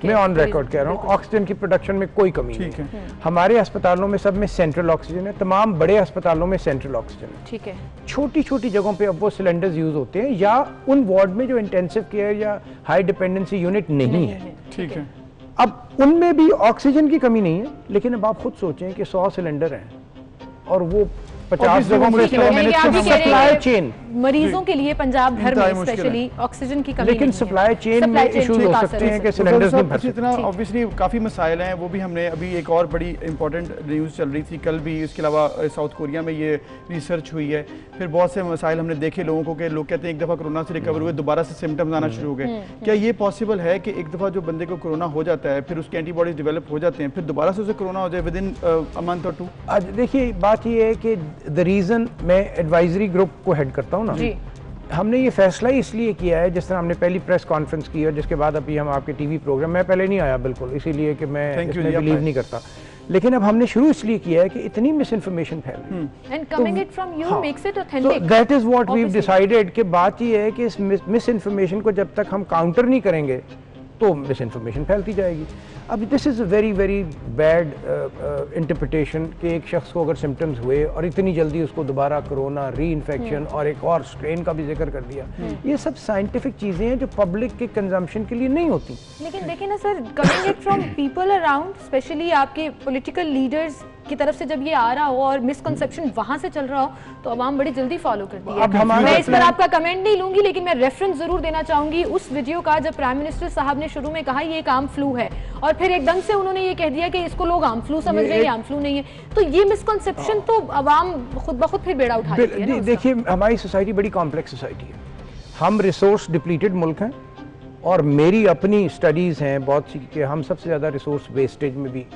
मैं ऑन रिकॉर्ड कह रहा हूँ, ऑक्सीजन की प्रोडक्शन में कोई कमी नहीं है हमारे अस्पतालों में, सब में सेंट्रल ऑक्सीजन है, तमाम बड़े अस्पतालों में सेंट्रल ऑक्सीजन है। ठीक है। छोटी छोटी जगहों पे अब वो सिलेंडर्स यूज होते हैं, या उन वार्ड में जो इंटेंसिव केयर या हाई डिपेंडेंसी यूनिट नहीं है, ठीक है, अब उनमें भी ऑक्सीजन की कमी नहीं है। लेकिन अब आप खुद सोचें कि 100 सिलेंडर हैं और वो 50 जगहों पे सप्लाई चेन, मरीजों के लिए पंजाब भर में स्पेशली ऑक्सीजन की कमी, लेकिन सप्लाई चेन में इश्यूज हो सकते हैं कि सिलेंडर्स नहीं भर सकते। इतना ऑब्वियसली काफी मसाइल हैं, वो भी हमने अभी एक और बड़ी इंपॉर्टेंट न्यूज़ चल रही थी कल भी, इसके अलावा साउथ कोरिया में ये रिसर्च हुई है, फिर बहुत से मसाइल हमने देखे लोगों को, कि लोग कहते हैं एक दफ़ा कोरोना से रिकवर हुए दोबारा से सिम्टम्स आना शुरू हो गए। क्या ये पॉसिबल है कि एक दफ़ा जो बंदे को कोरोना हो जाता है, फिर उसके एंटीबॉडीज डेवलप हो जाते हैं, फिर दोबारा से उसे कोरोना हो जाए विद इन अ मंथ और 2? आज देखिए, बात ये है कि द रीज़न, मैं एडवाइजरी ग्रुप को हेड करता हूँ ना, हमने ये फैसला इसलिए किया है, जिस तरह हमने पहली प्रेस कॉन्फ्रेंस की और जिसके बाद अभी हम आपके टीवी प्रोग्राम, मैं पहले नहीं आया बिल्कुल, इसीलिए कि मैं इसमें बिलीव नहीं करता, लेकिन अब हमने शुरू इसलिए किया है कि इतनी मिस इन्फॉर्मेशन फैल रही है, and coming it from you makes it authentic, that is what we have decided, कि बात ये है कि इस मिस इन्फॉर्मेशन को जब तक हम काउंटर नहीं करेंगे तो मिस इन्फॉर्मेशन फैलती जाएगी। अब this is a very very bad interpretation कि एक शख्स को अगर सिम्टम्स हुए और इतनी जल्दी उसको दोबारा कोरोना, री इन्फेक्शन और एक और स्ट्रेन का भी जिक्र कर दिया, ये सब साइंटिफिक चीज़ें हैं जो पब्लिक के कंजम्पशन के लिए नहीं होती। लेकिन देखिए ना sir, coming it from people around, specially आपके पॉलिटिकल लीडर्स की तरफ से जब ये आ रहा हो और मिसकंसेप्शन वहां से चल रहा हो, तो अवाम बड़ी जल्दी फॉलो करती है। मैं इस पर आपका कमेंट नहीं लूंगी, लेकिन मैं रेफरेंस जरूर देना चाहूंगी उस वीडियो का जब प्राइम मिनिस्टर साहब ने शुरू में कहा ये एक आम फ्लू है, और फिर एकदम से उन्होंने ये कह दिया कि इसको लोग आम फ्लू समझ रहे हैं, आम फ्लू नहीं है। तो ये मिसकंसेप्शन तो अवाम खुद ब खुद फिर बेड़ा उठा लेती है। देखिए, हमारी सोसाइटी बड़ी कॉम्प्लेक्स सोसाइटी है, हम रिसोर्स डिप्लीटेड मुल्क हैं, और मेरी अपनी स्टडीज हैं बहुत सी कि हम सबसे ज्यादा रिसोर्स वेस्टेज में भी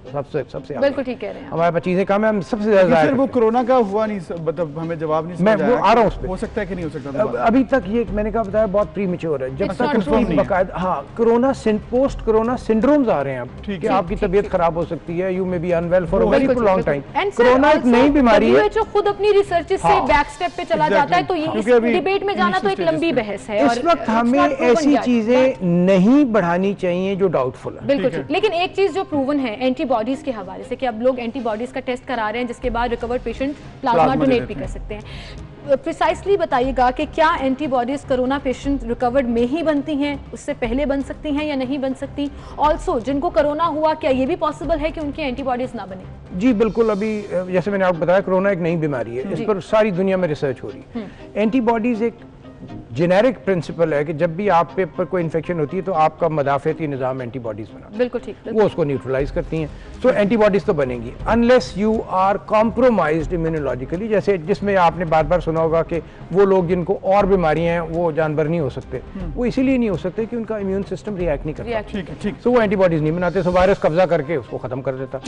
सबसे बिल्कुल ठीक कह रहे हैं, हमारे पास चीजें कम है, हम सबसे ज्यादा। वो कोरोना का हुआ नहीं, मतलब हमें जवाब नहीं, मैं वो आ रहा हूँ उस पे, हो सकता है कि नहीं हो सकता अभी तक, ये मैंने कहा बताया बहुत प्रीमेच्योर है, जब तक बाकायदा, हाँ, कोरोना पोस्ट कोरोना सिंड्रोम्स आ रहे हैं अब, कि आपकी तबीयत खराब हो सकती है, you may be unwell for a very long time. Corona एक नई बीमारी है, जो खुद अपनी रिसर्च से बैक स्टेप पे चला जाता है, तो ये डिबेट में जाना तो एक लंबी बहस है। इस वक्त हमें ऐसी चीजें नहीं बढ़ानी चाहिए जो डाउटफुल है। बिल्कुल ठीक, लेकिन एक चीज जो प्रूवन है एंटीबॉडीज के हवाले से, कि अब लोग एंटीबॉडीज का टेस्ट करा रहे हैं, जिसके बाद रिकवर्ड पेशेंट प्लाज्मा डोनेट भी कर सकते हैं। प्रिसाइसली बताइएगा कि क्या एंटीबॉडीज कोरोना पेशेंट रिकवर्ड में ही बनती हैं, उससे पहले बन सकती हैं या नहीं बन सकती? ऑल्सो जिनको कोरोना हुआ, क्या ये भी पॉसिबल है कि उनकी एंटीबॉडीज ना बने? जी बिल्कुल, अभी जैसे मैंने आपको बताया, कोरोना एक नई बीमारी है, इस पर सारी दुनिया में रिसर्च हो रही है। एंटीबॉडीज एक जेनेरिक प्रिंसिपल है कि जब भी आप पे पर कोई इन्फेक्शन होती है तो आपका मदाफ़ती निज़ाम एंटीबॉडीज़ बनाता बिल्कुल ठीक, है, वो उसको न्यूट्रलाइज करती हैं। सो एंटीबॉडीज़ तो बनेंगी unless you are compromised immunologically, जैसे जिसमें आपने बार बार सुना होगा कि वो लोग जिनको और बीमारियां हैं वो जानवर नहीं हो सकते, वो इसीलिए नहीं हो सकते कि उनका इम्यून सिस्टम रिएक्ट नहीं करता। ठीक है, ठीक। सो वो एंटीबॉडीज़ नहीं बनाते, सो वायरस कब्जा करके उसको ख़त्म कर देता।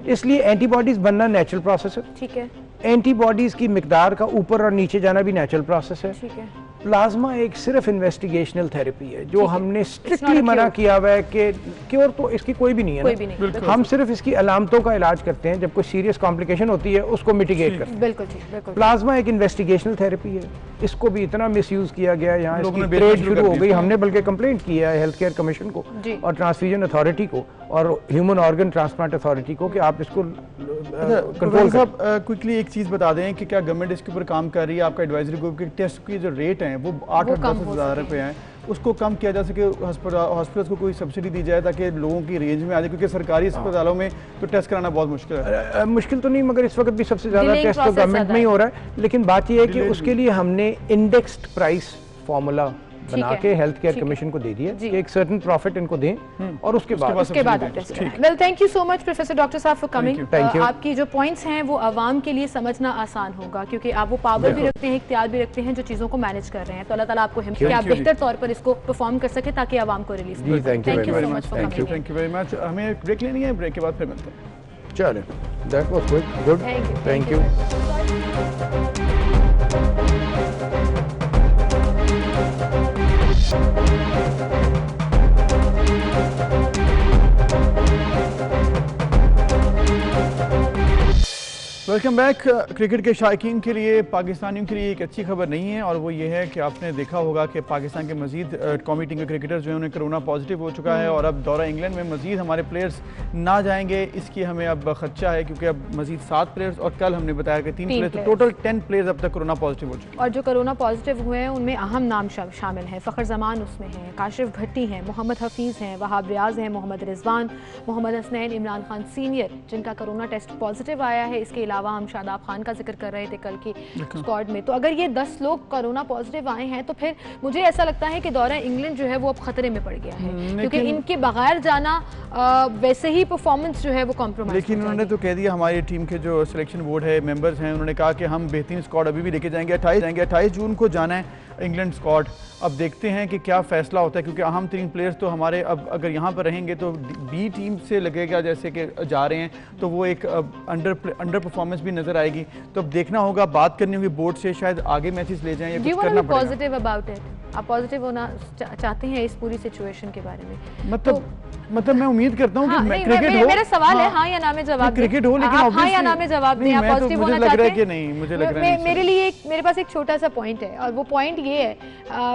इसलिए एंटीबॉडीज़ बनना नेचुरल प्रोसेस है। ठीक है, एंटीबॉडीज़ की मिकदार का ऊपर और नीचे जाना भी नेचुरल प्रोसेस है। ठीक है। प्लाज्मा एक सिर्फ इन्वेस्टिगेशनल थेरेपी है जो हमने स्ट्रिक्टली मना किया हुआ है कि क्योर तो इसकी कोई भी नहीं है, कोई भी नहीं। हम सिर्फ इसकी अलामतों का इलाज करते हैं, जब कोई सीरियस कॉम्प्लिकेशन होती है उसको मिटिगेट करते हैं। बिल्कुल ठीक, बिल्कुल। प्लाज्मा एक इन्वेस्टिगेशनल थेरेपी है, इसको भी इतना मिसयूज किया गया है, यहाँ लोगों इसकी ने ट्रेड बेचना शुरू शुरू कर हो दी। गई। हमने बल्कि कंप्लेंट किया है हेल्थ केयर कमीशन को और ट्रांसफ्यूजन अथॉरिटी को और ह्यूमन ऑर्गन ट्रांसप्लांट अथॉरिटी को कि आप इसको कंट्रोल साहब क्विकली एक चीज़ बता दें कि क्या गवर्नमेंट इसके ऊपर काम कर रही है? आपका एडवाइजरी ग्रुप के टेस्ट की जो रेट हैं वो 8-10 हज़ार रुपये हैं, उसको कम किया जा सके, हॉस्पिटल्स को कोई सब्सिडी दी जाए ताकि लोगों की रेंज में आ जाए, क्योंकि सरकारी अस्पतालों में तो टेस्ट कराना बहुत मुश्किल है। मुश्किल तो नहीं, मगर इस वक्त भी सबसे ज़्यादा टेस्ट तो गवर्नमेंट में ही हो रहा है। लेकिन बात यह है कि उसके लिए हमने इंडेक्स्ड प्राइस फॉर्मूला बना के हेल्थ केयर कमीशन को दे दिया कि एक सर्टेन प्रॉफिट इनको दें और उसके बाद well, thank you so much professor doctor साहब फॉर कमिंग। Thank you. आपकी जो पॉइंट्स हैं वो आवाम के लिए समझना आसान होगा, क्योंकि आप वो पावर भी रखते हैं, इख्तियार भी रखते हैं जो चीज़ों को मैनेज कर रहे हैं। तो अल्लाह ताला आपको हिम्मत कि आप बेहतर तौर पर इसको परफॉर्म कर सके ताकि आवाम को रिलीफ मिले। Thank you so much for coming. Thank you very much. हमें एक ब्रेक लेनी है, ब्रेक के बाद फिर मिलते हैं। चलें, that was good, thank you. Welcome back. Cricket के शायकीन के लिए, पाकिस्तानियों के लिए एक अच्छी खबर नहीं है, और वो ये है कि आपने देखा होगा कि पाकिस्तान के मजीद कौमी टीम के क्रिकेटर्स जो हैं उन्हें कोरोना पॉजिटिव हो चुका है, और अब दौरा इंग्लैंड में मजीद हमारे प्लेयर्स ना जाएंगे, इसकी हमें अब खदशा है, क्योंकि अब मजीद 7 प्लेयर्स, और कल हमने बताया कि 3 प्लेयर्स, तो टोटल 10 प्लेयर्स अब तक कोरोना पॉजिटिव हो चुके हैं। और जो कोरोना पॉजिटिव हुए हैं उनमें अहम नाम शामिल हैं। फ़खर जमान उसमें हैं, काशिफ भट्टी हैं, मोहम्मद हफीज़ हैं, वहाब रियाज हैं, मोहम्मद रिजवान, मोहम्मद हसनैन, इमरान खान सीनियर जिनका कोरोना टेस्ट पॉजिटिव आया है। इसके अलावा हम शादाब खान का जिक्र कर रहे थे कल की स्क्वाड में। तो अगर ये 10 लोग कोरोना पॉजिटिव आए हैं तो फिर मुझे ऐसा लगता है कि दौरा इंग्लैंड जो है वो अब खतरे में पड़ गया है, क्योंकि इनके बगैर जाना वैसे ही परफॉर्मेंस जो है वो कॉम्प्रोमाइज। लेकिन उन्होंने तो कह दिया, हमारी टीम के जो सिलेक्शन बोर्ड है मेंबर्स हैं, उन्होंने कहा कि हम बेहतरीन स्क्वाड अभी भी लेके जाएंगे। 28 जून को जाना है इंग्लैंड स्क्वाड। अब देखते हैं कि क्या फैसला होता है, क्योंकि अहम 3 प्लेयर्स तो हमारे अब अगर यहाँ पर रहेंगे तो बी टीम से लगेगा जैसे कि जा रहे हैं, तो वो एक अंडर परफॉर्मेंस भी नजर आएगी। तो अब देखना होगा, बात करनी होगी बोर्ड से, शायद आगे मैचेस ले जाएं या कुछ करना पड़ेगा। पॉजिटिव अबाउट इट, आप पॉजिटिव होना चाहते हैं इस पूरी सिचुएशन के बारे में? मतलब मैं उम्मीद करता हूँ कि क्रिकेट हो। मेरा सवाल है हाँ या ना में जवाब, क्रिकेट हो, लेकिन हाँ या ना में जवाब दें। आप पॉजिटिव होना चाहते हैं? मुझे लग रहा है मेरे लिए मेरे पास एक छोटा सा पॉइंट है, और वो पॉइंट ये है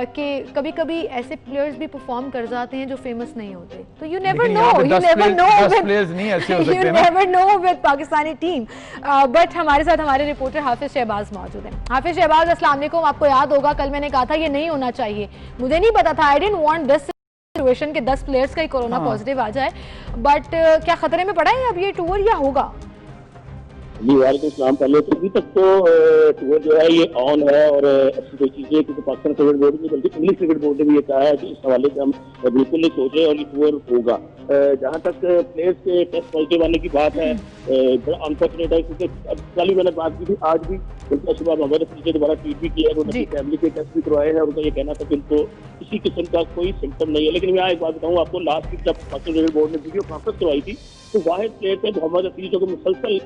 कि कभी कभी ऐसे प्लेयर्स भी परफॉर्म कर जाते हैं जो फेमस नहीं होते। तो you never know with Pakistani team. But हमारे साथ हमारे रिपोर्टर हाफिज शहबाज मौजूद हैं। हाफिज शहबाज, अस्सलाम वालेकुम। आपको याद होगा कल मैंने कहा था ये नहीं होना चाहिए, मुझे नहीं पता था, I didn't want this situation के 10 प्लेयर्स का ही कोरोना पॉजिटिव आ जाए। बट क्या खतरे में पड़ा है अब ये टूर या होगा? जी वालेकुम सलाम। पहले तो अभी तक तो टूर जो है ये ऑन है, और ऐसी कोई चीज़ें क्योंकि पाकिस्तान क्रिकेट बोर्ड ने, बल्कि इंग्लिश क्रिकेट बोर्ड ने भी ये कहा है कि इस हवाले से हम बिल्कुल नहीं सोच रहे और ये टूर होगा। जहाँ तक प्लेयर्स के टेस्ट पॉजिटिव आने की बात है, बड़ा अनफॉर्चुनेट है, क्योंकि कल ही मैंने बात की थी, आज भी उनका सुबह मोहम्मद हफीज ने दोबारा ट्वीट भी किया है, उन्होंने फैमिली के टेस्ट भी करवाए हैं, और उनका ये कहना था कि उनको किसी किस्म का कोई सिम्टम नहीं है। लेकिन मैं एक बात बताऊँ आपको, लास्ट वीक जब पाकिस्तान क्रिकेट बोर्ड ने वीडियो कॉन्फ्रेंस करवाई थी तो वाहिद प्लेयर थे मोहम्मद हफीज, जो कि मुसलसल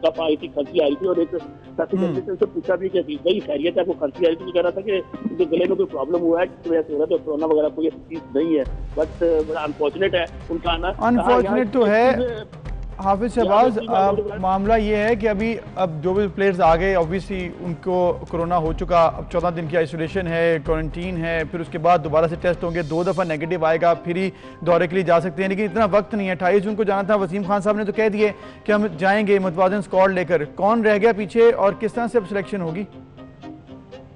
कफ आई थी, खांसी आई थी, और एक साथी जर्नलिस्ट से पूछा भी कि हफीज भाई खैरियत है? आपको खांसी आई थी? तो कह रहा था कि उनके गले में कोई प्रॉब्लम हुआ है जिसकी वजह से हो रहा है, तो कोरोना वगैरह कोई ऐसी चीज नहीं है। बट बड़ा अनफॉर्चुनेट है उनका आना। अनफॉर्चुनेट तो है हाफिज शहबाज। मामला ये है कि अभी अब जो भी प्लेयर्स आ गए, ऑब्वियसली उनको कोरोना हो चुका, अब 14 दिन की आइसोलेशन है, क्वारंटीन है, फिर उसके बाद दोबारा से टेस्ट होंगे, 2 दफ़ा नेगेटिव आएगा, फिर ही दौरे के लिए जा सकते हैं। लेकिन इतना वक्त नहीं है, 28 जून को जाना था। वसीम खान साहब ने तो कह दिए कि हम जाएंगे मुतवाज़िन स्क्वाड लेकर। कौन रह गया पीछे और किस तरह से अब सिलेक्शन होगी?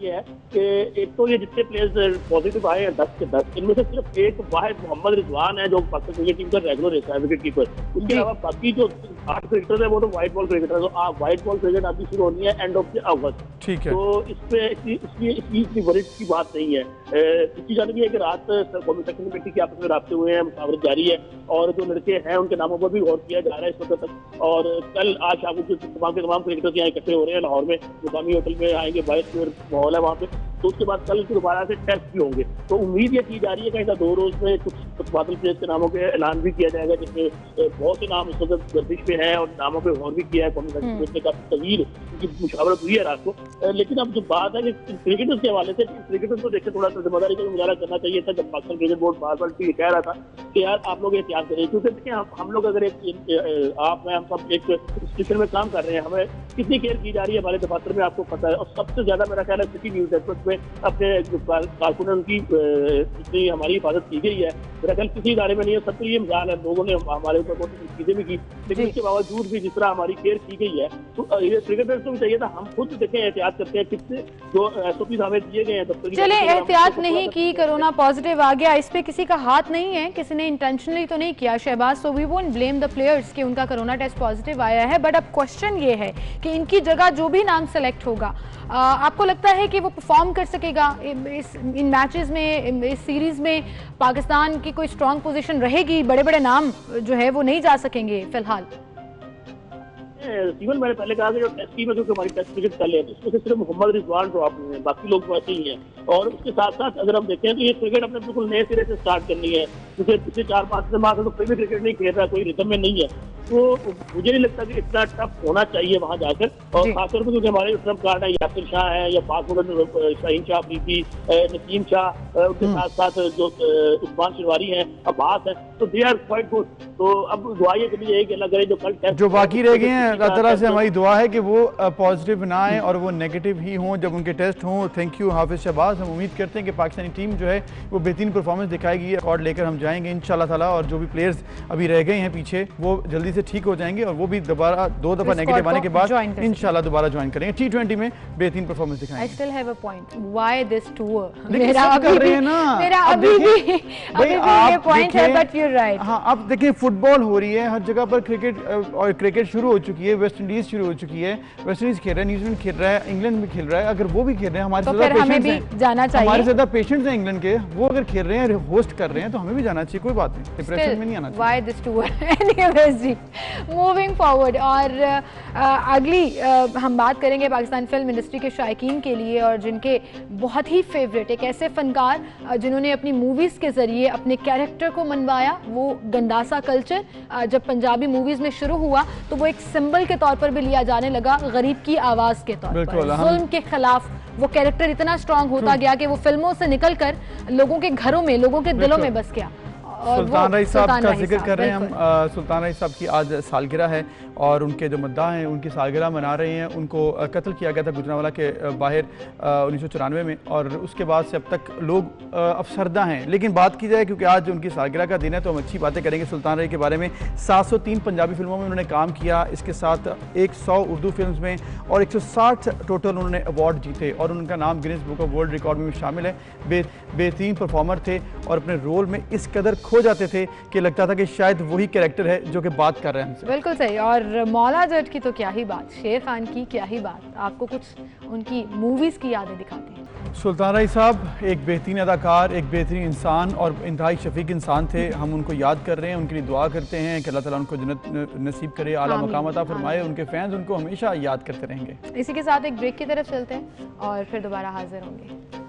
ये है कि एक तो ये जितने प्लेयर्स पॉजिटिव आए हैं 10 के 10, इनमें से सिर्फ एक वाहिद मोहम्मद रिजवान है जो पाकिस्तान क्रिकेट टीम का रेगुलर है विकेट कीपर। उसके अलावा बाकी जो 8 क्रिकेटर है वो तो व्हाइट बॉल क्रिकेटर है। तो आप व्हाइट बॉल क्रिकेट आपकी शुरू होनी है एंड ऑफ द अगस्त। ठीक है, तो इसमें इसलिए इतनी वरिष्ठ की बात नहीं है। इसकी जानवी है कि रात सेक्शन कमेटी के आपस में राब्ते हुए हैं, मुशावरत जारी है और जो लड़के हैं उनके नामों पर भी गौर किया जा रहा है इस वक्त तक। और कल आज शाम को तमाम के तमाम क्रिकेटर्स यहाँ इकट्ठे हो रहे हैं लाहौर में, मुकामी होटल में आएंगे, 22 माहौल है वहाँ पे। तो उसके बाद कल दोबारा से टेस्ट भी होंगे। तो उम्मीद ये की जा रही है कि 2 रोज में कुछ बादल प्लेयर्स के नामों के ऐलान भी किया जाएगा, जिसमें बहुत से नाम इस वक्त गर्दिश पे हैं और नामों पे गौर भी किया है। कॉन्फ्रेंस ने काफी तवील उनकी मुशावरत हुई है रात को। लेकिन अब जो बात है कि क्रिकेटर्स के हवाले से, क्रिकेटर्स को देखकर थोड़ा सा जिम्मेदारी का मुजाहरा करना चाहिए था। जब पाकिस्तान क्रिकेट बोर्ड बार बार कह रहा था कि यार आप लोग एहतियात करें, क्योंकि देखिए हम लोग अगर आप मैं हम सब एक इंस्टीट्यूशन में काम कर रहे हैं, हमें कितनी केयर की जा रही है हमारे दफ्तर में आपको पता है। और सबसे ज्यादा मेरा ख्याल है सिटी न्यूज नेटवर्क में अपने कारकुनों की जितनी हमारी हिफाजत की गई है, मेरा ख्याल किसी इदारे में नहीं है। सबको ये मजाल है, लोगों ने हमारे ऊपर बहुत सी चीजें भी की, लेकिन इसके बावजूद भी जिस तरह हमारी केयर की गई है, तो ये क्रिकेटर्स को भी चाहिए था हम खुद देखें, एहतियात करते हैं कितने जो SOPs हमें दिए गए हैं दफ्तर की। चले एहतियात नहीं की, कोरोना पॉजिटिव आ गया, इस पे किसी का हाथ नहीं है, किसी ने इंटेंशनली तो नहीं किया Shahbaz. So we won't blame the players कि उनका कोरोना टेस्ट पॉजिटिव आया है। बट अब क्वेश्चन ये है कि इनकी जगह जो भी नाम सेलेक्ट होगा, आपको लगता है कि वो परफॉर्म कर सकेगा इन मैचेस में, इस सीरीज में? पाकिस्तान की कोई स्ट्रॉन्ग पोजीशन रहेगी? बड़े बड़े नाम जो है वो नहीं जा सकेंगे फिलहाल? इवन मैंने पहले कहा कि जो टेस्ट टीम है, जो हमारी टेस्ट क्रिकेट कर ले, उसमें से सिर्फ मोहम्मद रिजवान ड्रॉप हुए हैं, बाकी लोग वैसे ही हैं। और उसके साथ साथ अगर हम देखें तो ये क्रिकेट अपने बिल्कुल नए सिरे से स्टार्ट करनी है, क्योंकि पिछले 4-5 माह से तो कोई भी क्रिकेट नहीं खेल रहा, कोई रिदम में नहीं है। तो मुझे नहीं लगता कि इतना टफ होना चाहिए वहां जाकर। और खासतौर पर क्योंकि हमारे ट्रम्प कार्ड है, यासिर शाह है या पाक शाहीन शाह अफरीदी, नसीम शाह, उनके साथ साथ जो उस्मान शिरवारी हैं, अब्बास है, तो दे आर क्वाइट गुड। तो अब दुआ ये करनी चाहिए कि अल्लाह करे जो कल टेस्ट जो बाकी रह गए हैं, अल्लाह ताला से हमारी दुआ है कि वो पॉजिटिव ना आए और वो नेगेटिव ही हों जब उनके टेस्ट हों। थैंक यू हाफिज शहबाज। हम उम्मीद करते हैं कि पाकिस्तानी टीम जो है वो बेहतरीन परफॉर्मेंस दिखाएगी, रिकॉर्ड लेकर हम जाएंगे इंशाल्लाह ताला। और जो भी प्लेयर्स अभी रह गए हैं पीछे, वो जल्दी से ठीक हो जाएंगे और वो भी दोबारा 2 दफा नेगेटिव आने के बाद इंशाल्लाह दोबारा ज्वाइन करेंगे। T20 में बेहतरीन परफॉर्मेंस दिखाएंगे। I still have a point. Why this tour? मेरा अभी भी ये पॉइंट है, बट you're right. हाँ, अब देखिए फुटबॉल हो रही है हर जगह पर, क्रिकेट और क्रिकेट शुरू हो चुकी है, वेस्ट इंडीज शुरू हो चुकी है, वेस्ट इंडीज खेल रहा है, न्यूजीलैंड खेल रहा है, इंग्लैंड भी खेल रहा है। अगर वो भी खेल रहे हैं, हमारे ज्यादा पेशेंट्स हैं, हमारे ज्यादा पेशेंट्स हैं इंग्लैंड के, वो अगर खेल रहे हैं, होस्ट कर रहे हैं, तो हमें भी जाना चाहिए, कोई बात नहीं, डिप्रेशन में नहीं आना चाहिए। Why this tour? Anyways ji, moving forward, और अगली हम बात करेंगे पाकिस्तान फिल्म इंडस्ट्री के शायकीन के लिए, और जिनके बहुत ही फेवरेट एक ऐसे फनकार जिन्होंने अपनी मूवीज़ के ज़रिए अपने कैरेक्टर को मनवाया। वो गंडासा कल्चर जब पंजाबी मूवीज़ में शुरू हुआ तो वो एक सिंबल के तौर पर भी लिया जाने लगा, गरीब की आवाज़ के तौर पर, जुल्म के खिलाफ वो कैरेक्टर इतना स्ट्रॉन्ग होता गया कि वो फिल्मों से निकलकर लोगों के घरों में, लोगों के दिलों में बस गया। सुल्तान रईस साहब का जिक्र कर रहे हैं हम। सुल्तान रईस साहब की आज सालगिरह है और उनके जो मद्दा हैं उनकी सालगिरह मना रहे हैं। उनको कत्ल किया गया था गुजरांवाला के बाहर 1994 में, और उसके बाद से अब तक लोग अफसरदा हैं। लेकिन बात की जाए, क्योंकि आज उनकी सालगिरह का दिन है, तो हम अच्छी बातें करेंगे सुल्तान रईस के बारे में। 703 पंजाबी फिल्मों में उन्होंने काम किया, इसके साथ 100 उर्दू फिल्म में और 160 टोटल उन्होंने अवार्ड जीते, और उनका नाम Guinness book of world record में शामिल है। बेहतरीन परफॉर्मर थे और अपने रोल में इस कदर खो जाते थे कि लगता था कि शायद वही कैरेक्टर है जो कि बात कर रहे हैं हमसे। बिल्कुल सही। और मौला जट की तो क्या ही बात, शेर खान की क्या ही बात, आपको कुछ उनकी मूवीज की यादें दिखाती हैं। सुल्तान रईस साहब एक बेहतरीन अदाकार, एक बेहतरीन इंसान और इंतहाई शफीक इंसान थे। हम उनको याद कर रहे हैं, उनके लिए दुआ करते हैं कि अल्लाह ताला उनको जन्नत नसीब करे, आला मकाम अता फरमाए। उनके फैंस उनको हमेशा याद करते रहेंगे। इसी के साथ एक ब्रेक की तरफ चलते हैं और फिर दोबारा हाजिर होंगे।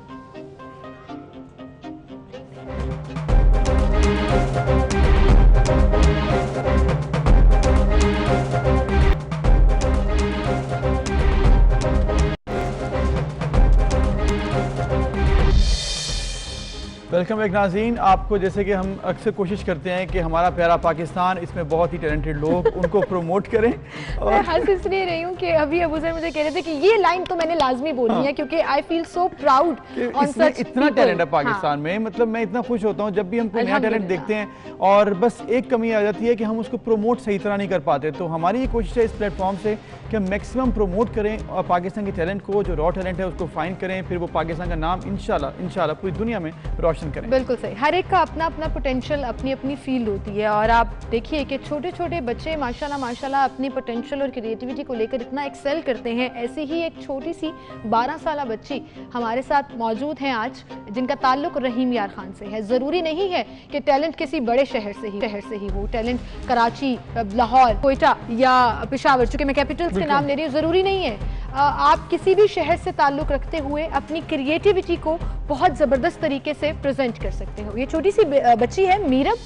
वेलकम बैक नाज़रीन। आपको जैसे कि हम अक्सर कोशिश करते हैं कि हमारा प्यारा पाकिस्तान, इसमें बहुत ही टैलेंटेड लोग, उनको प्रमोट करें। और मैं हंस इसलिए रही हूँ कि अभी अबू सर मुझे कह रहे थे कि ये लाइन तो मैंने लाजमी बोलनी है, क्योंकि I feel so proud on such. इतना टैलेंट है पाकिस्तान में, मतलब मैं इतना खुश होता हूँ जब भी हम कोई नया टैलेंट देखते हैं, और बस एक कमी आ जाती है कि हम उसको प्रमोट सही तरह नहीं कर पाते। तो हमारी ये कोशिश है इस प्लेटफॉर्म से कि हम मैक्सिमम प्रमोट करें और पाकिस्तान के टैलेंट को, जो रॉ टैलेंट है उसको फाइंड करें, फिर वो पाकिस्तान का नाम इंशाल्लाह पूरी दुनिया में रोशन करें। बिल्कुल सही, हर एक का अपना अपना पोटेंशियल, अपनी अपनी फील्ड होती है और आप देखिए कि छोटे छोटे बच्चे माशाल्लाह अपनी पोटेंशियल और क्रिएटिविटी को लेकर इतना एक्सेल करते हैं। ऐसे ही एक छोटी सी 12 साल बच्ची हमारे साथ मौजूद हैं आज, जिनका ताल्लुक रहीम यार खान से है। ज़रूरी नहीं है कि टैलेंट किसी बड़े शहर से ही हो, टैलेंट कराची, लाहौर, कोयटा या पेशावर, चूँकि मैं कैपिटल्स के नाम ले रही हूँ, ज़रूरी नहीं है। आप किसी भी शहर से ताल्लुक़ रखते हुए अपनी क्रिएटिविटी को बहुत ज़बरदस्त तरीके से प्रेजेंट कर सकते हो। ये छोटी सी बच्ची है मीरब,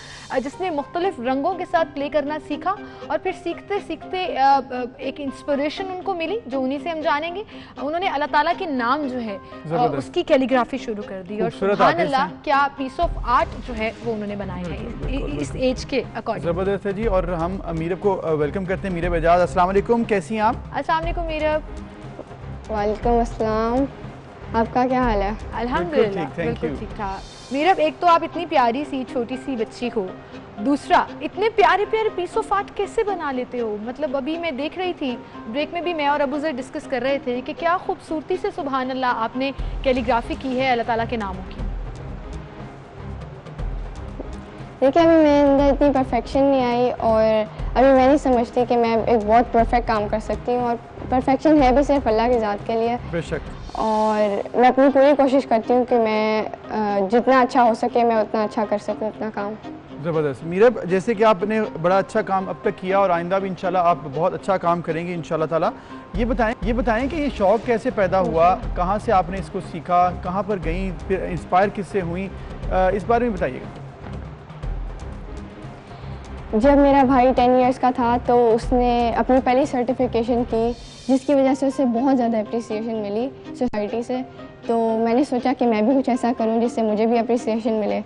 जिसने मुख्तलिफ रंगों के साथ प्ले करना सीखा और फिर सीखते सीखते एक इंस्पिरेशन उनको मिली, जो उन्हीं से हम जानेंगे। उन्होंने अल्लाह ताला के नाम जो है उसकी कैलीग्राफी शुरू कर दी और सुभान अल्लाह क्या पीस ऑफ आर्ट जो है वो उन्होंने बनाया है इस एज के अकॉर्डिंग। ज़बरदस्त है जी। और हम मीरब को वेलकम करते हैं। मीरब एजाज, अस्सलाम वालेकुम, कैसी हैं आप? अस्सलाम वालेकुम मीरब। वालेकुम अस्सलाम, आपका क्या हाल है? अल्हम्दुलिल्लाह बिल्कुल ठीक ठाक। मीरब, एक तो आप इतनी प्यारी सी छोटी सी बच्ची हो, दूसरा इतने प्यारे प्यारे पीस ऑफ आर्ट कैसे बना लेते हो? मतलब अभी मैं देख रही थी, ब्रेक में भी मैं और अबू ज़र डिस्कस कर रहे थे कि क्या खूबसूरती से सुभान अल्लाह आपने कैलीग्राफी की है अल्लाह ताला के नामों की। देखिए, अभी मेरे अंदर इतनी परफेक्शन नहीं आई और अभी मैं नहीं समझती कि मैं एक बहुत परफेक्ट काम कर सकती हूँ, और परफेक्शन है भी सिर्फ अल्लाह की ज़ात के लिए। बेशक। और मैं अपनी पूरी कोशिश करती हूँ कि मैं जितना अच्छा हो सके मैं उतना अच्छा कर सकूँ अपना काम। ज़बरदस्त। मीरब, जैसे कि आपने बड़ा अच्छा काम अब तक किया और आइंदा भी इंशाल्लाह आप बहुत अच्छा काम करेंगे इंशाल्लाह ताला। ये बताएं कि ये शौक़ कैसे पैदा हुआ, कहाँ से आपने इसको सीखा, कहाँ पर गई, फिर इंस्पायर किससे हुई, इस बारे में बताइएगा। जब मेरा भाई 10 इयर्स का था तो उसने अपनी पहली सर्टिफिकेशन की, जिसकी वजह से उसे बहुत ज़्यादा अप्रिसिएशन मिली सोसाइटी से। तो मैंने सोचा कि मैं भी कुछ ऐसा करूं जिससे मुझे भी अप्रिसिएशन मिले।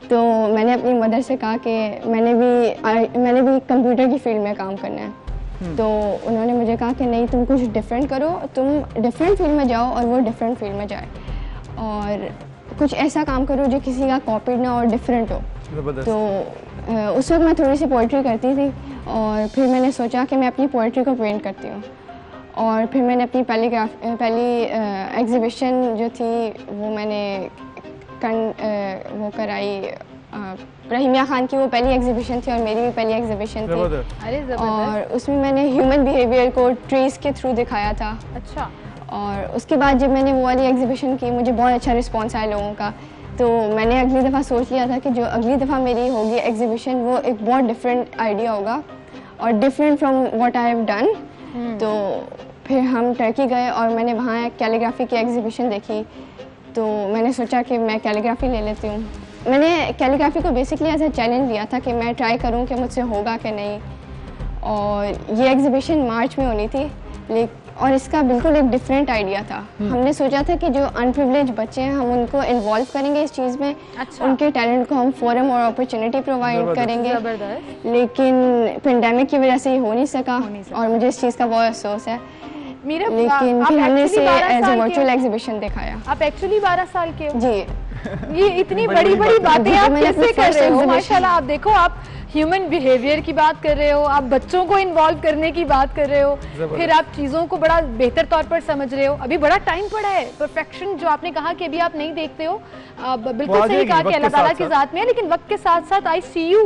तो मैंने अपनी मदर से कहा कि मैंने भी कंप्यूटर की फील्ड में काम करना है। तो उन्होंने मुझे कहा कि नहीं, तुम कुछ डिफरेंट करो, तुम डिफरेंट फील्ड में जाओ, और वो डिफरेंट फील्ड में जाए और कुछ ऐसा काम करो जो किसी का कॉपीड ना और डिफरेंट हो। तो उस वक्त मैं थोड़ी सी पोइट्री करती थी और फिर मैंने सोचा कि मैं अपनी पोइट्री को पेंट करती हूँ, और फिर मैंने अपनी पहली एग्ज़िबिशन जो थी वो मैंने वो कराई। रहीम यार खान की वो पहली एग्जीबिशन थी और मेरी भी पहली एग्जीबिशन थी, और उसमें मैंने ह्यूमन बिहेवियर को ट्रीज़ के थ्रू दिखाया था। अच्छा। और उसके बाद जब मैंने वो वाली एग्जीबिशन की, मुझे बहुत अच्छा रिस्पॉन्स आया लोगों का। तो मैंने अगली दफ़ा सोच लिया था कि जो अगली दफ़ा मेरी होगी एग्जीबिशन, वो एक बहुत डिफरेंट आइडिया होगा और different from what I have done. तो फिर हम टर्की गए और मैंने वहाँ कैलीग्राफी की एग्जीबिशन देखी। तो मैंने सोचा कि मैं कैलीग्राफी ले लेती हूँ। मैंने कैलीग्राफी को बेसिकली एज ए चैलेंज लिया था कि मैं ट्राई करूँ कि मुझसे होगा कि नहीं। और ये एग्जीबिशन मार्च में होनी थी, और इसका बिल्कुल एक डिफरेंट आइडिया था। हमने सोचा था कि जो अनप्रिविलेज बच्चे हैं हम उनको इन्वॉल्व करेंगे इस चीज़ में। अच्छा। उनके टैलेंट को हम फोरम और अपॉर्चुनिटी प्रोवाइड करेंगे। लेकिन पेंडेमिक की वजह से ये हो नहीं सका और मुझे इस चीज़ का बहुत अफसोस है। लेकिन फिर हमने इसे एज ए वर्चुअल एग्जीबिशन दिखाया। आप एक्चुअली 12 साल के हो? जी। ये इतनी बड़ी बड़ी बातें आप कैसे कर रहे हो? माशाल्लाह, आप देखो, आप ह्यूमन बिहेवियर की बात कर रहे हो, आप बच्चों को इन्वॉल्व करने की बात कर रहे हो, फिर आप चीज़ों को बड़ा बेहतर तौर पर समझ रहे हो। अभी बड़ा टाइम पड़ा है। परफेक्शन जो आपने कहा कि अभी आप नहीं देखते हो, बिल्कुल सही कहा कि अल्लाह ताला की ज़ात में है, लेकिन वक्त के साथ साथ आई सी यू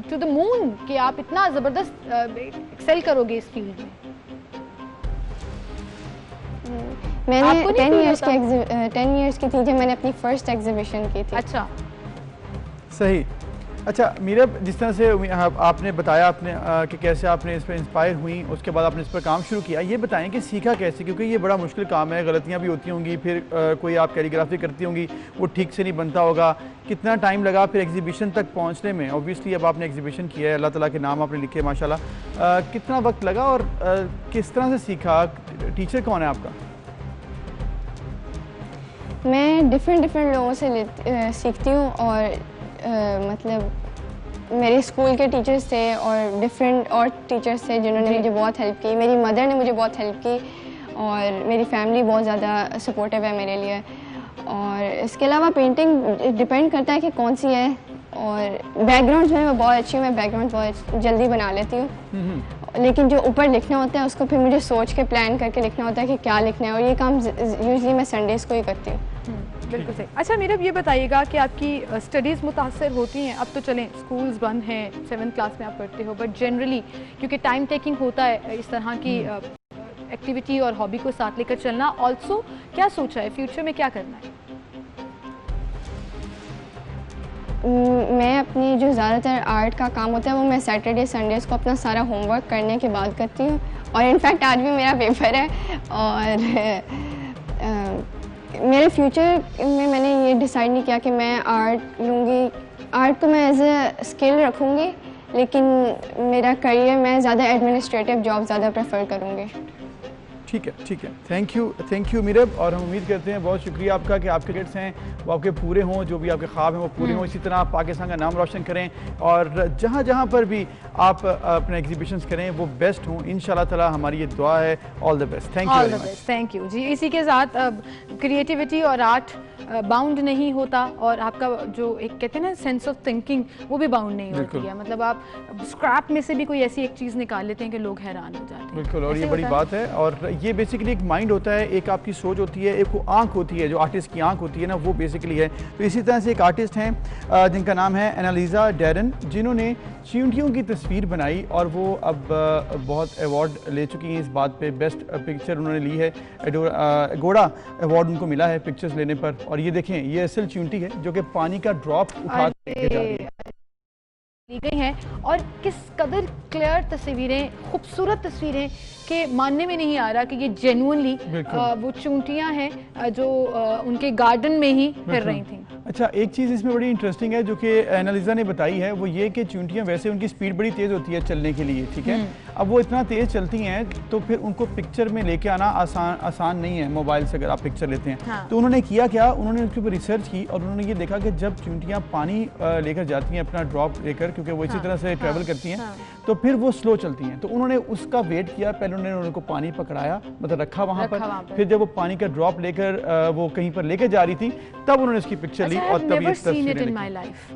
टू द मून कि आप इतना ज़बरदस्त एक्सेल करोगे इस फील्ड में। मैंने 10 इयर्स की थी जब मैंने अपनी फर्स्ट एग्जीबिशन की थी। अच्छा, सही। अच्छा मीरब, जिस तरह से आपने बताया कि कैसे आपने इस पर इंस्पायर हुई, उसके बाद आपने इस पर काम शुरू किया, ये बताएं कि सीखा कैसे? क्योंकि ये बड़ा मुश्किल काम है, गलतियाँ भी होती होंगी, फिर कोई आप कैलीग्राफी करती होंगी वो ठीक से नहीं बनता होगा। कितना टाइम लगा फिर एग्जीबिशन तक पहुँचने में? ऑब्वियसली अब आपने एग्जीबिशन किया है, अल्लाह ताला के नाम आपने लिखे माशाल्लाह। कितना वक्त लगा और किस तरह से सीखा? टीचर कौन है आपका? मैं डिफरेंट लोगों से सीखती हूँ और मतलब मेरे स्कूल के टीचर्स थे और डिफरेंट और टीचर्स थे जिन्होंने मुझे बहुत हेल्प की। मेरी मदर ने मुझे बहुत हेल्प की और मेरी फैमिली बहुत ज़्यादा सपोर्टिव है मेरे लिए। और इसके अलावा पेंटिंग डिपेंड करता है कि कौन सी है और बैकग्राउंड जो है वो बहुत अच्छी है, मैं बैकग्राउंड बहुत जल्दी बना लेती हूँ, लेकिन जो ऊपर लिखना होता है उसको फिर मुझे सोच के प्लान करके लिखना होता है कि क्या लिखना है, और ये काम यूजली मैं संडेज़ को ही करती हूँ। बिल्कुल सही। अच्छा मेरा ये बताइएगा कि आपकी स्टडीज़ मुतासर होती हैं? अब तो चलें स्कूल्स बंद हैं, 7th क्लास में आप पढ़ते हो, बट जनरली क्योंकि टाइम टेकिंग होता है इस तरह की एक्टिविटी और हॉबी को साथ लेकर चलना, ऑल्सो क्या सोचा है फ्यूचर में क्या करना है? मैं अपनी जो ज़्यादातर आर्ट का काम होता है वो मैं सैटरडे संडेज़ को अपना सारा होमवर्क करने के बाद करती हूँ, और इनफैक्ट आज भी मेरा पेपर है। और मेरे फ्यूचर में मैंने ये डिसाइड नहीं किया कि मैं आर्ट लूँगी, आर्ट को मैं एज ए स्किल रखूँगी, लेकिन मेरा करियर मैं ज़्यादा एडमिनिस्ट्रेटिव जॉब ज़्यादा प्रेफर करूँगी। ठीक है, थैंक यू मीरब, और हम उम्मीद करते हैं, बहुत शुक्रिया आपका कि आपके टारगेट्स हैं वो आपके पूरे हों, जो भी आपके ख्वाब हैं वो पूरे हों, इसी तरह आप पाकिस्तान का नाम रोशन करें, और जहाँ पर भी आप अपने एग्जीबिशंस करें वो बेस्ट हों इंशाल्लाह ताला, हमारी ये दुआ है। All the best, thank you ji. इसी के साथ क्रिएटिविटी और आर्ट बाउंड नहीं होता, और आपका जो एक कहते हैं ना सेंस ऑफ थिंकिंग वो भी बाउंड नहीं होती है, मतलब आप स्क्रैप में से भी कोई ऐसी एक चीज़ निकाल लेते हैं कि लोग हैरान हो जाते हैं। बिल्कुल, और ये बड़ी बात है, और ये बेसिकली एक माइंड होता है, एक आपकी सोच होती है, एक वो आंख होती है, जो आर्टिस्ट की आंख होती है ना, वो बेसिकली है। तो इसी तरह से एक आर्टिस्ट हैं जिनका नाम है एनालिजा डैरन, जिन्होंने चींटियों की तस्वीर बनाई, और वो अब बहुत अवार्ड ले चुकी हैं इस बात पे। बेस्ट पिक्चर उन्होंने ली है, एगोड़ा अवार्ड उनको मिला है पिक्चर्स लेने पर। और ये देखें, ये असल चींटी है जो कि पानी का ड्रॉप उठा के जा रही है, ली गई हैं, और किस कदर क्लियर तस्वीरें, खूबसूरत तस्वीरें कि मानने में नहीं आ रहा कि ये जेन्युइनली वो चूंटियां हैं जो उनके गार्डन में ही फिर रही थी। अच्छा, एक चीज़ इसमें बड़ी इंटरेस्टिंग है जो कि एनालिजा ने बताई है, वो ये कि चूंटियां वैसे उनकी स्पीड बड़ी तेज़ होती है चलने के लिए, ठीक है। अब वो इतना तेज़ चलती हैं तो फिर उनको पिक्चर में लेके आना आसान नहीं है मोबाइल से, अगर आप पिक्चर लेते हैं। हाँ। तो उन्होंने किया क्या, उन्होंने उसके ऊपर रिसर्च की, और उन्होंने ये देखा कि जब चूंटियाँ पानी लेकर जाती हैं अपना ड्रॉप लेकर, क्योंकि वो इसी तरह से ट्रैवल करती हैं, तो फिर वो स्लो चलती हैं। तो उन्होंने उसका वेट किया, पहले उन्होंने उनको पानी पकड़ाया, मतलब रखा वहाँ पर, फिर जब वो पानी का ड्रॉप लेकर वो कहीं पर लेकर जा रही थी, तब उन्होंने उसकी पिक्चर ली, और तब ये तस्वीरें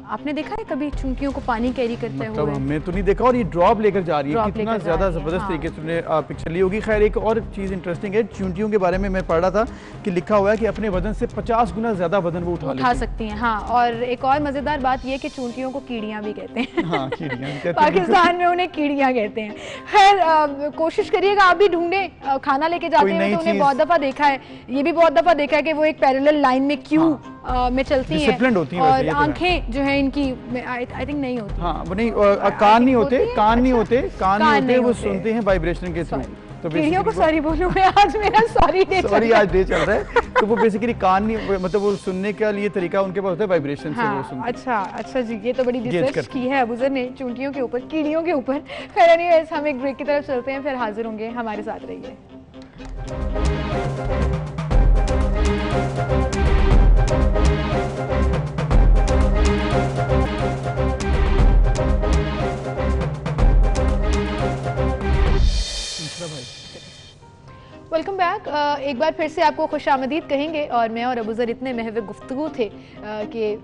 आपने देखा है कभी चूंटियों को पानी कैरी करते हुए? हमने तो नहीं देखा, और ये ड्रॉप लेकर जा रही है, कितना ज्यादा जबरदस्त तरीके से उन्होंने पिक्चर ली होगी। खैर, एक और चीज इंटरेस्टिंग है, चूंटियों के बारे में मैं पढ़ रहा था कि लिखा हुआ है कि अपने वजन से 50 गुना ज्यादा वजन वो उठा सकती हैं। हाँ, और एक और मजेदार बात यह कि चूंटियों को कीड़ियां भी कहते हैं। हाँ, कीड़ियां पाकिस्तान में उन्हें कीड़ियां कहते हैं। खैर, कोशिश करिएगा आप भी ढूंढे, खाना लेके जाते हैं तो उन्हें बहुत दफा देखा है, ये भी बहुत दफा देखा है कि वो एक पैरेलल लाइन में क्यू में चलती हैं, और आंखें जो है इनकी आई थिंक नहीं होती। हाँ, वो नहीं, कान नहीं होते, वो सुनते हैं वाइब्रेशन के थ्रू। तो कीड़ियों को सॉरी बोलूं मैं, आज मेरा सॉरी डे चल रहा है। तो वो बेसिकली कान नहीं, मतलब वो सुनने का लिए तरीका उनके पास होता है वाइब्रेशन से वो सुनते हैं। अच्छा जी, ये तो बड़ी रिसर्च की है अबूजर ने चूंटियों के ऊपर, कीड़ियों के ऊपर। खैर एनीवेज, हम एक ब्रेक की तरफ चलते हैं, फिर हाजिर होंगे, हमारे साथ रहिए। Welcome back. एक बार फिर से आपको खुशामदीद कहेंगे, और मैं और अबूजर इतने महवे गुफ्तगू थे कि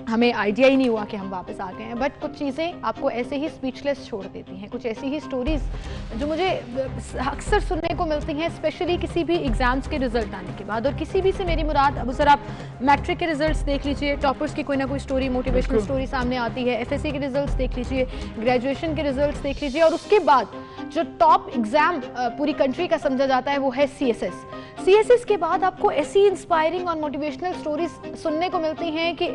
हमें आइडिया ही नहीं हुआ कि हम वापस आ गए हैं। बट कुछ चीज़ें आपको ऐसे ही स्पीचलेस छोड़ देती हैं, कुछ ऐसी ही स्टोरीज़ जो मुझे अक्सर सुनने को मिलती हैं, स्पेशली किसी भी एग्ज़ाम्स के रिजल्ट आने के बाद। और किसी भी से मेरी मुराद, अब सर आप मैट्रिक के रिजल्ट्स देख लीजिए, टॉपर्स की कोई ना कोई स्टोरी, मोटिवेशनल स्टोरी सामने आती है, FSC के रिजल्ट्स देख लीजिए, ग्रेजुएशन के रिजल्ट्स देख लीजिए, और उसके बाद जो टॉप एग्ज़ाम पूरी कंट्री का समझा जाता है वो है CSS के बाद आपको ऐसी इंस्पायरिंग और मोटिवेशनल स्टोरीज सुनने को मिलती हैं कि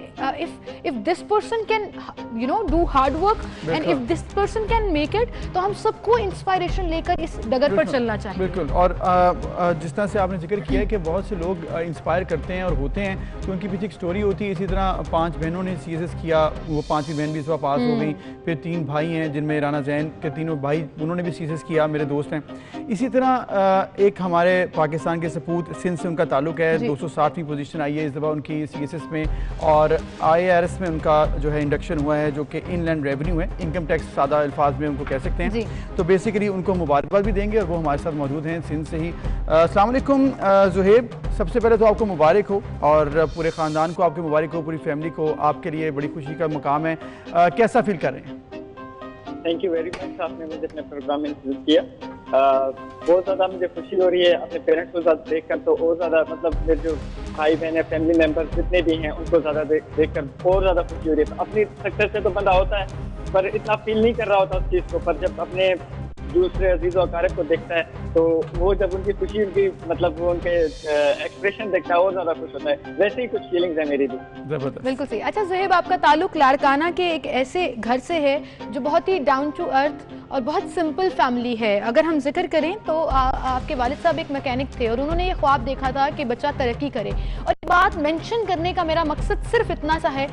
if this person can do hard work and if this person can make it, तो हम सबको इंस्पायरेशन लेकर इस डगर पर चलना चाहिए। बिल्कुल, और जिस तरह से आपने जिक्र किया है कि बहुत से लोग इंस्पायर करते हैं और होते हैं, तो उनकी पीछे एक स्टोरी होती है। इसी तरह 5 बहनों ने CSS किया, वो 5वीं बहन भी इस बार पास हो गई। फिर 3 भाई हैं जिनमें राना जैन के तीनों भाई, उन्होंने भी CSS किया, मेरे दोस्त हैं। इसी तरह एक हमारे पाकिस्तान के सपूत सिंध से उनका ताल्लुक है, 260वीं पोजीशन आई है इस दफ़ा उनकी CSS में, और IARS में उनका जो है इंडक्शन हुआ है, जो कि इनलैंड रेवेन्यू है, इनकम टैक्स सादा अल्फाज में उनको कह सकते हैं। तो बेसिकली उनको मुबारकबाद भी देंगे और वो हमारे साथ मौजूद हैं सिंध से ही। अस्सलाम वालेकुम ज़ुहैब, सबसे पहले तो आपको मुबारक हो और पूरे ख़ानदान को आपके मुबारक हो, पूरी फैमिली को, आपके लिए बड़ी खुशी का मुकाम है। कैसा फील कर रहे हैं? थैंक यू वेरी मच, आपने मुझे अपने प्रोग्राम में इंक्लूड किया। बहुत ज़्यादा मुझे खुशी हो रही है अपने पेरेंट्स को ज़्यादा देखकर, तो और ज़्यादा मतलब मेरे जो भाई बहन है, फैमिली मेम्बर्स जितने भी हैं, उनको ज़्यादा देखकर और ज़्यादा खुशी हो रही है। अपनी सक्सेस से तो बंदा होता है, पर इतना फील नहीं कर रहा होता उस चीज़ को, पर जब अपने दूसरे अजीज़ और अकारिब को देखता है तो वो जब उनकी खुशी, उनकी मतलब वो उनके एक्सप्रेशन देखता है और ज़्यादा खुश होता है। वैसे ही कुछ फीलिंग्स है मेरी भी। बिल्कुल सही। अच्छा ज़ुहैब, आपका ताल्लुक लाड़काना के एक ऐसे घर से है जो बहुत ही डाउन टू अर्थ और बहुत सिंपल फैमिली है। अगर हम जिक्र करें तो आपके वालिद साहब एक मैकेनिक थे और उन्होंने ये ख्वाब देखा था कि बच्चा तरक्की करे। और ये बात मेंशन करने का मेरा मकसद सिर्फ इतना सा है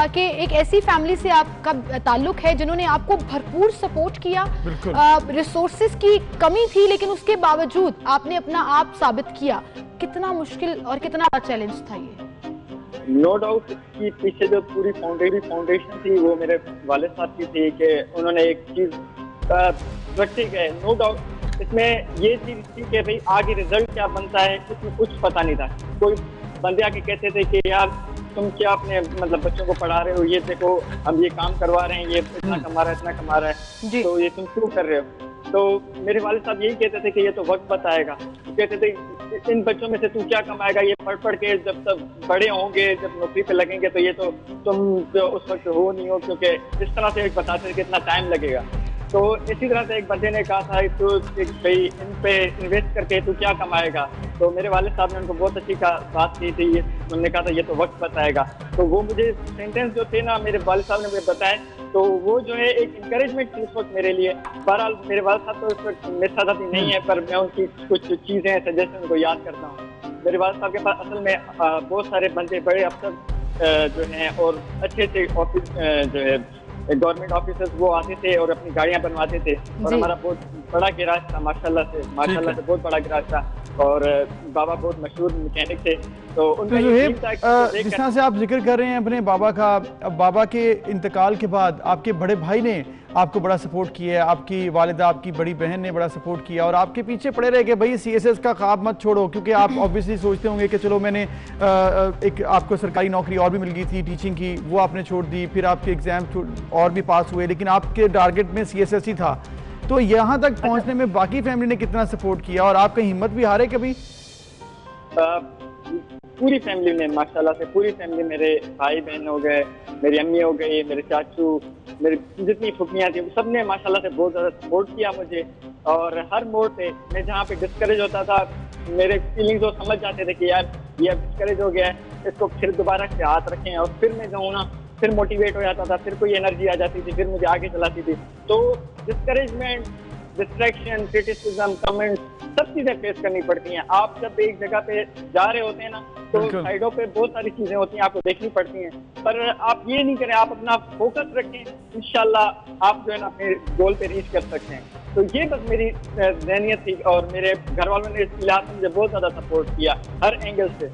कि एक ऐसी फैमिली से आपका ताल्लुक है जिन्होंने आपको भरपूर सपोर्ट किया। रिसोर्सेज की कमी थी लेकिन उसके बावजूद आपने अपना आप साबित किया। कितना मुश्किल और कितना चैलेंज था ये? नो डाउट कि पीछे जो पूरी फाउंडेशन थी वो मेरे वालिद साहब की थी कि उन्होंने एक चीज़ रखी गए। नो डाउट इसमें ये चीज़ थी कि भाई आगे रिजल्ट क्या बनता है इसमें कुछ पता नहीं था। कोई बंदे आके कहते थे कि यार तुम क्या अपने मतलब बच्चों को पढ़ा रहे हो, ये देखो हम ये काम करवा रहे हैं, ये इतना कमा रहा है, इतना कमा रहा है, तो ये तुम क्यों कर रहे हो? तो मेरे वालिद साहब यही कहते थे कि ये तो वक्त बताएगा। कहते थे इन बच्चों में से तू क्या कमाएगा, ये पढ़ पढ़ के जब तक बड़े होंगे, जब नौकरी पे लगेंगे तो ये तो तुम तो उस वक्त हो नहीं हो, क्योंकि इस तरह से बताते थे कि इतना टाइम लगेगा। तो इसी तरह से एक बंदे ने कहा था तो भाई इन पे इन्वेस्ट करके तू क्या कमाएगा। तो मेरे वालिद साहब ने उनको बहुत अच्छी बात की थी, उन्होंने कहा था ये तो वक्त बताएगा। तो वो मुझे सेंटेंस जो थे ना मेरे वालिद साहब ने मुझे बताए, तो वो जो है एक इंकरेजमेंट थी उस वक्त मेरे लिए। बहरहाल मेरे वालिद साहब तो उस वक्त मेरे साथ अभी नहीं है, पर मैं उनकी कुछ चीज़ें सजेशन को याद करता हूँ। मेरे वालिद साहब के पास असल में बहुत सारे बंदे बड़े अफसर जो हैं और अच्छे अच्छे ऑफिस जो है गवर्नमेंट ऑफिसर्स वो आते थे और अपनी गाड़ियां बनवाते थे। और हमारा बहुत बड़ा गैराज था माशाल्लाह से बहुत बड़ा गैराज था और बाबा बहुत मशहूर मैकेनिक थे। तो उनका जिस तरह से आप जिक्र कर रहे हैं अपने बाबा का, बाबा के इंतकाल के बाद आपके बड़े भाई ने आपको बड़ा सपोर्ट किया है, आपकी वालिदा, आपकी बड़ी बहन ने बड़ा सपोर्ट किया और आपके पीछे पड़े रहे कि भाई CSS का ख्वाब मत छोड़ो, क्योंकि आप ऑब्वियसली सोचते होंगे कि चलो मैंने एक आपको सरकारी नौकरी और भी मिल गई थी टीचिंग की, वो आपने छोड़ दी, फिर आपके एग्जाम और भी पास हुए, लेकिन आपके टारगेट में CSS ही था। तो यहाँ तक पहुँचने में बाकी फैमिली ने कितना सपोर्ट किया और आपकी हिम्मत भी हारे कभी? पूरी फैमिली ने माशाल्लाह से, पूरी फैमिली, मेरे भाई बहन हो गए, मेरी अम्मी हो गई, मेरे चाचू, मेरी जितनी फुफियाँ थी, सब ने माशाल्लाह से बहुत ज़्यादा सपोर्ट किया मुझे। और हर मोड़ पे मैं जहाँ पे डिस्करेज होता था, मेरे फीलिंग्स वो समझ जाते थे कि यार ये अब डिस्करेज हो गया है, इसको फिर दोबारा से हाथ रखें। और फिर मैं जाऊँ ना, फिर मोटिवेट हो जाता था, फिर कोई एनर्जी आ जाती थी, फिर मुझे आगे चलाती थी। तो डिस्करेजमेंट, डिस्ट्रैक्शन, क्रिटिसिज्म, कमेंट्स, सब चीज़ें फेस करनी पड़ती हैं। आप जब एक जगह पे जा रहे होते हैं ना, तो साइडों पे बहुत सारी चीज़ें होती हैं, आपको देखनी पड़ती हैं, पर आप ये नहीं करें, आप अपना फोकस रखें, इंशाल्लाह आप जो है ना अपने गोल पे रीच कर सकते हैं। तो ये बस मेरी ज़हनियत थी और मेरे घर वालों ने इस लिहाज से मुझे बहुत ज़्यादा सपोर्ट किया हर एंगल से।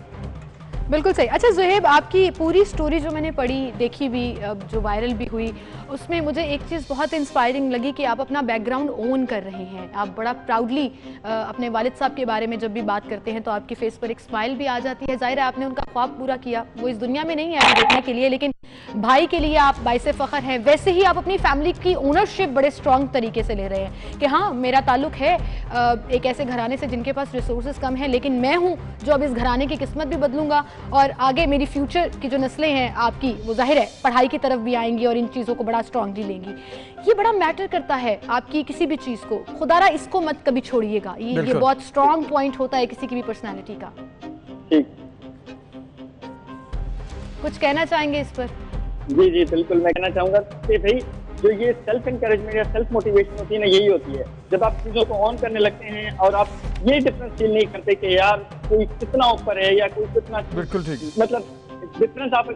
बिल्कुल सही। अच्छा ज़ुहैब, आपकी पूरी स्टोरी जो मैंने पढ़ी, देखी भी, जो वायरल भी हुई, उसमें मुझे एक चीज़ बहुत इंस्पायरिंग लगी कि आप अपना बैकग्राउंड ओन कर रहे हैं। आप बड़ा प्राउडली अपने वालिद साहब के बारे में जब भी बात करते हैं तो आपके फेस पर एक स्माइल भी आ जाती है। ज़ाहिर है आपने उनका ख्वाब पूरा किया, वो इस दुनिया में नहीं है अभी देखने के लिए, लेकिन भाई के लिए आप बाइसे फ़ख्र हैं। वैसे ही आप अपनी फैमिली की ओनरशिप बड़े स्ट्रॉन्ग तरीके से ले रहे हैं कि हाँ, मेरा ताल्लुक है एक ऐसे घराने से जिनके पास रिसोर्सेज कम है, लेकिन मैं हूँ जो अब इस घराने की किस्मत भी बदलूंगा और आगे मेरी फ्यूचर की जो नस्लें हैं आपकी, वो जाहिर है पढ़ाई की तरफ भी आएंगी और इन चीज़ों को बड़ा स्ट्रांगली लेंगी। ये बड़ा मैटर करता है आपकी किसी भी चीज़ को। खुदारा इसको मत कभी छोड़िएगा, ये बहुत स्ट्रॉन्ग पॉइंट होता है किसी की भी पर्सनैलिटी का। कुछ कहना चाहेंगे इस पर? जी जी बिल्कुल, मैं कहना चाहूँगा कि भाई जो ये सेल्फ इंकरेजमेंट या सेल्फ मोटिवेशन होती है ना, यही होती है जब आप चीज़ों को ऑन करने लगते हैं और आप ये डिफरेंस फील नहीं करते कि यार कोई कितना ऊपर है या कोई कितना, बिल्कुल ठीक, मतलब डिफरेंस आप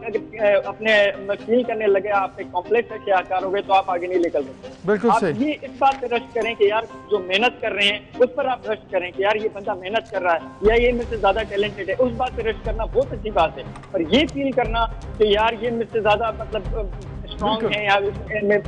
अपने फील करने लगे, आप एक कॉम्प्लेक्स का शिकार हो गए, तो आप आगे नहीं निकल सकते। बिल्कुल आप सही। ये इस बात पे रश करें कि यार जो मेहनत कर रहे हैं उस पर आप रश करें कि यार ये बंदा मेहनत कर रहा है या ये मुझसे ज्यादा टैलेंटेड है, उस बात पे रश करना बहुत अच्छी बात है। पर ये फील करना कि यार ये मुझसे ज्यादा मतलब स्ट्रॉन्ग है या इसमें,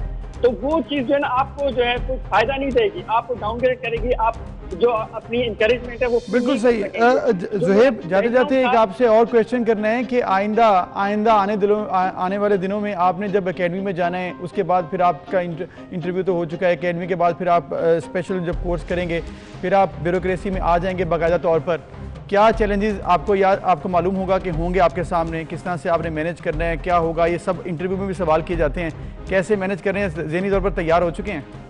तो वो चीज जो है ना आपको जो है कोई फायदा नहीं देगी, आपको डाउनग्रेड करेगी। आप जो अपनी इंकरेजमेंट है वो बिल्कुल सही। ज़ुहैब, जाते जाते एक आपसे और क्वेश्चन करना है कि आइंदा आने वाले दिनों में आपने जब एकेडमी में जाना है, उसके बाद फिर आपका इंटरव्यू तो हो चुका है, एकेडमी के बाद फिर आप स्पेशल जब कोर्स करेंगे, फिर आप ब्यूरोक्रेसी में आ जाएंगे बाकायदा तौर पर, क्या चैलेंजेस आपको मालूम होगा कि होंगे आपके सामने, किस तरह से आपने मैनेज करना है, क्या होगा, ये सब इंटरव्यू में भी सवाल किए जाते हैं, कैसे मैनेज कर रहे हैं, ज़हनी तौर पर तैयार हो चुके हैं?